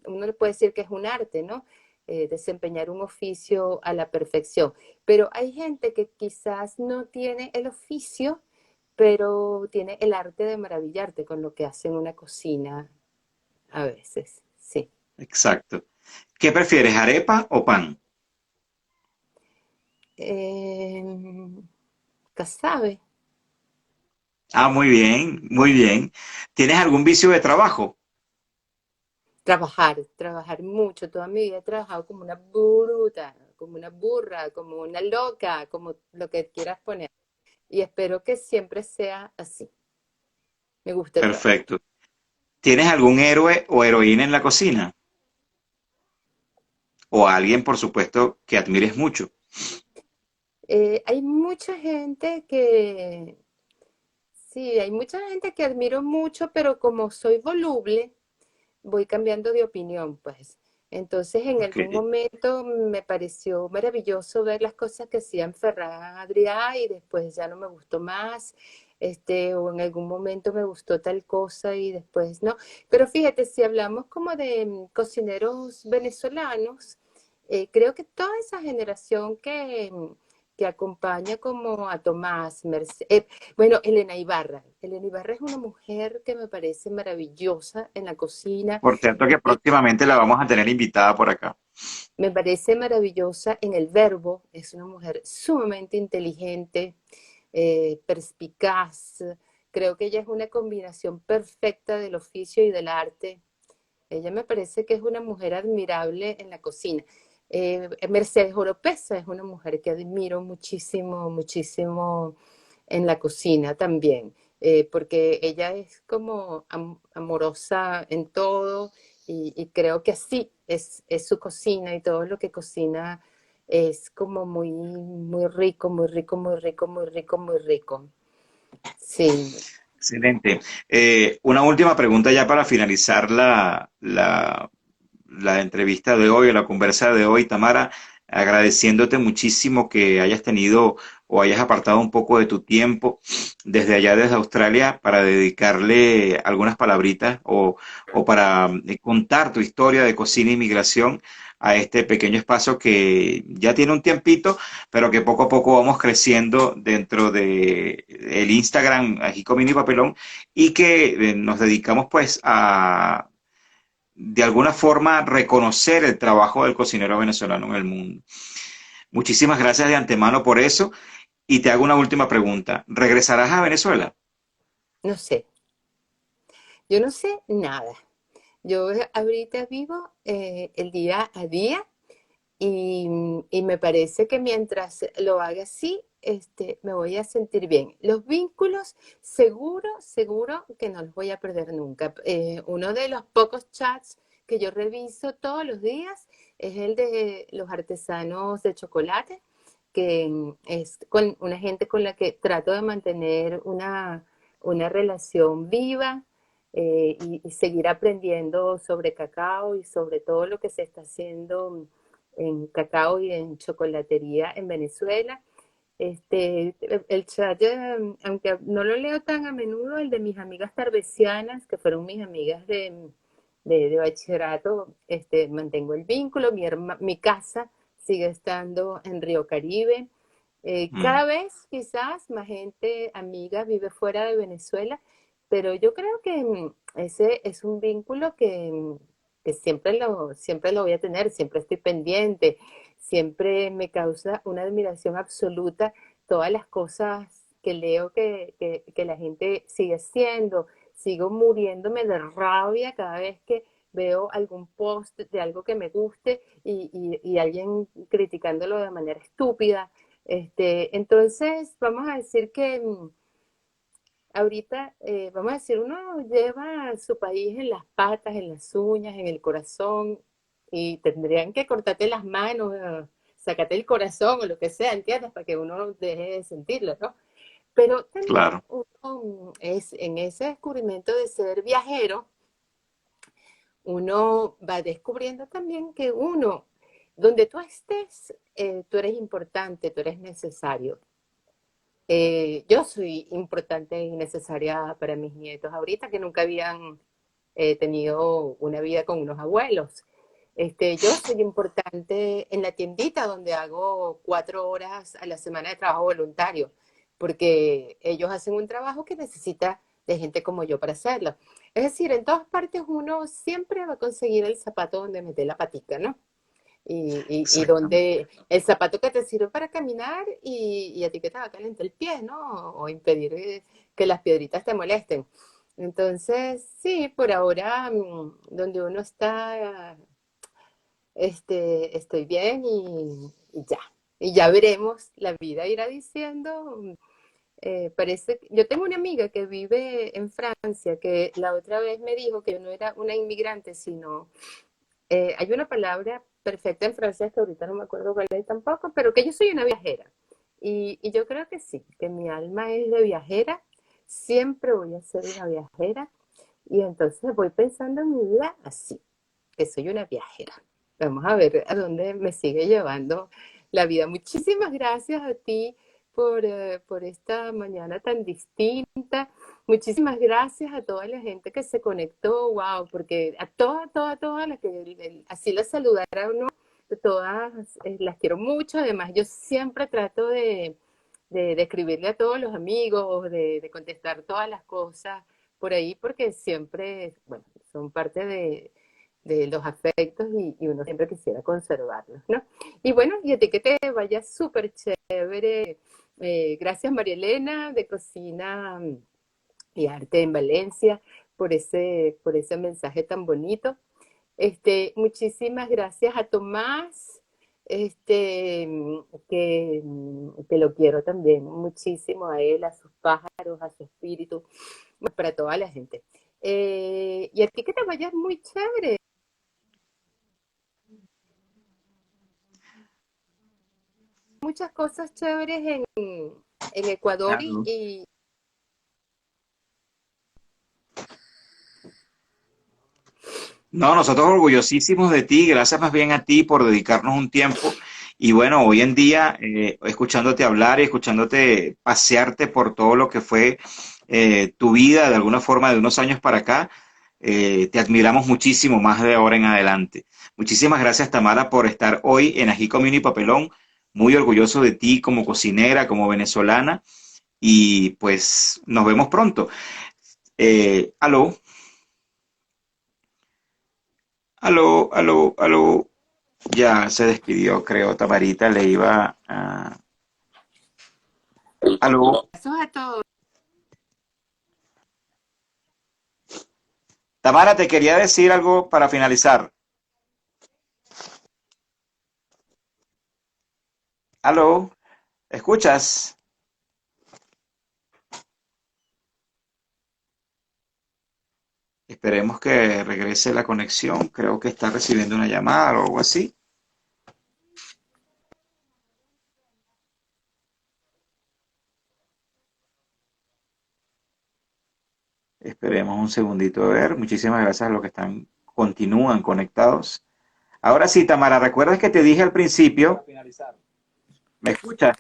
uno le puede decir que es un arte, ¿no? Desempeñar un oficio a la perfección. Pero hay gente que quizás no tiene el oficio, pero tiene el arte de maravillarte con lo que hace en una cocina a veces, sí. Exacto. ¿Qué prefieres, arepa o pan? Eh, Casabe. Ah, muy bien, muy bien. ¿Tienes algún vicio de trabajo? Trabajar mucho. Toda mi vida he trabajado como una bruta, como una burra, como una loca, como lo que quieras poner. Y espero que siempre sea así. Me gusta trabajar. Perfecto. ¿Tienes algún héroe o heroína en la cocina? O alguien, por supuesto, que admires mucho. Hay mucha gente que, sí, hay mucha gente que admiro mucho, pero como soy voluble, voy cambiando de opinión, pues. Entonces, en Ok, algún momento me pareció maravilloso ver las cosas que hacían Ferran Adrià y después ya no me gustó más, o en algún momento me gustó tal cosa y después no. Pero fíjate, si hablamos como de cocineros venezolanos, creo que toda esa generación que acompaña como a Tomás, bueno, Elena Ibarra. Elena Ibarra es una mujer que me parece maravillosa en la cocina, por cierto que próximamente la vamos a tener invitada por acá. me parece maravillosa en el verbo, es una mujer sumamente inteligente, perspicaz. Creo que ella es una combinación perfecta del oficio y del arte. Ella me parece que es una mujer admirable en la cocina. Mercedes Oropesa es una mujer que admiro muchísimo, muchísimo en la cocina también, porque ella es como amorosa en todo y creo que así es su cocina y todo lo que cocina es como muy, muy rico, muy rico, muy rico, muy rico, muy rico. Sí. Excelente. Una última pregunta ya para finalizar la entrevista de hoy, la conversa de hoy, Tamara. agradeciéndote muchísimo que hayas tenido o hayas apartado un poco de tu tiempo desde allá, desde Australia, para dedicarle algunas palabritas o para contar tu historia de cocina e inmigración a este pequeño espacio que ya tiene un tiempito, pero que poco a poco vamos creciendo dentro de el Instagram Ajico Mini Papelón y que nos dedicamos pues a de alguna forma reconocer el trabajo del cocinero venezolano en el mundo. Muchísimas gracias de antemano por eso y te hago una última pregunta. ¿Regresarás a Venezuela? No sé, yo no sé nada. Yo ahorita vivo el día a día y me parece que mientras lo haga así, me voy a sentir bien. Los vínculos, seguro, seguro que no los voy a perder nunca. Uno de los pocos chats que yo reviso todos los días es el de los artesanos de chocolate, que es con una gente con la que trato de mantener una relación viva. Y seguir aprendiendo sobre cacao y sobre todo lo que se está haciendo en cacao y en chocolatería en Venezuela. El chat, aunque no lo leo tan a menudo, el de mis amigas tarbesianas, que fueron mis amigas de bachillerato, mantengo el vínculo. Mi casa sigue estando en Río Caribe. Mm. Cada vez quizás más gente amiga vive fuera de Venezuela, pero yo creo que ese es un vínculo que siempre lo voy a tener, siempre estoy pendiente, siempre me causa una admiración absoluta todas las cosas que leo que la gente sigue haciendo. Sigo muriéndome de rabia cada vez que veo algún post de algo que me guste y alguien criticándolo de manera estúpida. Entonces, vamos a decir que ahorita, vamos a decir, uno lleva su país en las patas, en las uñas, en el corazón, y tendrían que cortarte las manos, sacarte el corazón o lo que sea, ¿entiendes? Para que uno deje de sentirlo, ¿no? Pero también Claro, uno es en ese descubrimiento de ser viajero, uno va descubriendo también que uno, donde tú estés, tú eres importante, tú eres necesario. Yo soy importante y necesaria para mis nietos ahorita que nunca habían tenido una vida con unos abuelos. Yo soy importante en la tiendita donde hago 4 horas a la semana de trabajo voluntario, porque ellos hacen un trabajo que necesita de gente como yo para hacerlo. Es decir, en todas partes uno siempre va a conseguir el zapato donde meter la patica, ¿no? Y exactamente. donde el zapato que te sirve para caminar y a ti que te va a calentar el pie, ¿no? O impedir que las piedritas te molesten. Entonces, sí, por ahora, donde uno está, estoy bien y ya. Y ya veremos, la vida irá diciendo. Yo tengo una amiga que vive en Francia que la otra vez me dijo que yo no era una inmigrante, sino hay una palabra perfecta en francés que ahorita no me acuerdo cuál es tampoco, pero que yo soy una viajera. Y yo creo que sí, que mi alma es de viajera, siempre voy a ser una viajera. Y entonces voy pensando en mi vida así, que soy una viajera. Vamos a ver a dónde me sigue llevando la vida. Muchísimas gracias a ti por esta mañana tan distinta. Muchísimas gracias a toda la gente que se conectó, wow, porque a todas las que así las saludara uno, todas las quiero mucho. Además, yo siempre trato de escribirle a todos los amigos, de contestar todas las cosas por ahí, porque siempre, bueno, son parte de los afectos y uno siempre quisiera conservarlos, ¿no? Y bueno, y a ti que te vaya súper chévere. Gracias María Elena de Cocina y Arte en Valencia por ese mensaje tan bonito. Muchísimas gracias a Tomás, que lo quiero también muchísimo a él, a sus pájaros, a su espíritu, para toda la gente. Y a ti que te vayas muy chévere. Muchas cosas chéveres en Ecuador Claro. y No, nosotros orgullosísimos de ti, gracias más bien a ti por dedicarnos un tiempo Y bueno, hoy en día, escuchándote hablar y escuchándote pasearte por todo lo que fue tu vida de alguna forma de unos años para acá, te admiramos muchísimo más de ahora en adelante. Muchísimas gracias, Tamara, por estar hoy en Ají Comino y Papelón. Muy orgulloso de ti como cocinera, como venezolana. Y pues nos vemos pronto. Aló, aló. Ya se despidió, creo, Tamarita. Le iba a... Aló. Besos a todos. Tamara, te quería decir algo para finalizar. Aló, ¿escuchas? Esperemos que regrese la conexión. Creo que está recibiendo una llamada o algo así. Esperemos un segundito a ver. Muchísimas gracias a los que continúan conectados. Ahora sí, Tamara, ¿recuerdas que te dije al principio? ¿Me escuchas?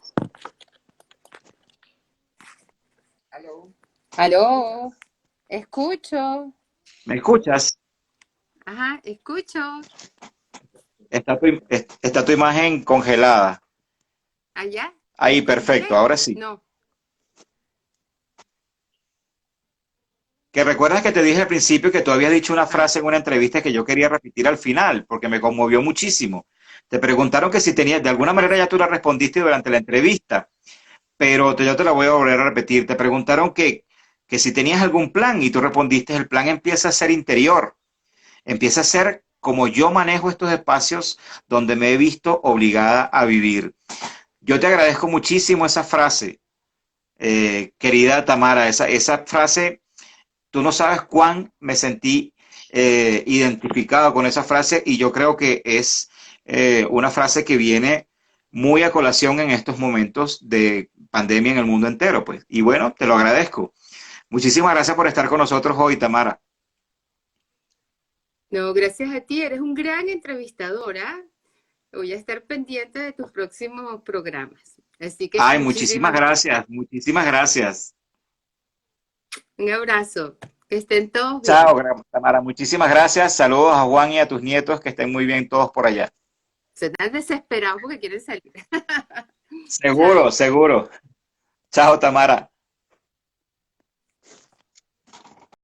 Aló, escucho. ¿Me escuchas? Ajá, escucho. Está tu imagen congelada. ¿Allá? Ahí, ¿Me congelé? perfecto, ahora sí. No. Que recuerdas que te dije al principio que tú habías dicho una frase en una entrevista que yo quería repetir al final, porque me conmovió muchísimo. Te preguntaron que si tenías, de alguna manera ya tú la respondiste durante la entrevista, pero yo te la voy a volver a repetir. Te preguntaron que si tenías algún plan y tú respondiste, el plan empieza a ser interior, empieza a ser como yo manejo estos espacios donde me he visto obligada a vivir. Yo te agradezco muchísimo esa frase, querida Tamara, esa frase. Tú no sabes cuán me sentí identificado con esa frase y yo creo que es una frase que viene muy a colación en estos momentos de pandemia en el mundo entero, pues. Y bueno, te lo agradezco. Muchísimas gracias por estar con nosotros hoy, Tamara. No, gracias a ti. Eres un gran entrevistador, ¿ah? Voy a estar pendiente de tus próximos programas. Así que Ay, muchísimas muchísimas gracias. gracias, muchísimas gracias. Un abrazo. Que estén todos bien. Chao, Tamara, muchísimas gracias. Saludos a Juan y a tus nietos, que estén muy bien todos por allá. Se están desesperados porque quieren salir. Seguro, Chao. seguro. Chao, Tamara.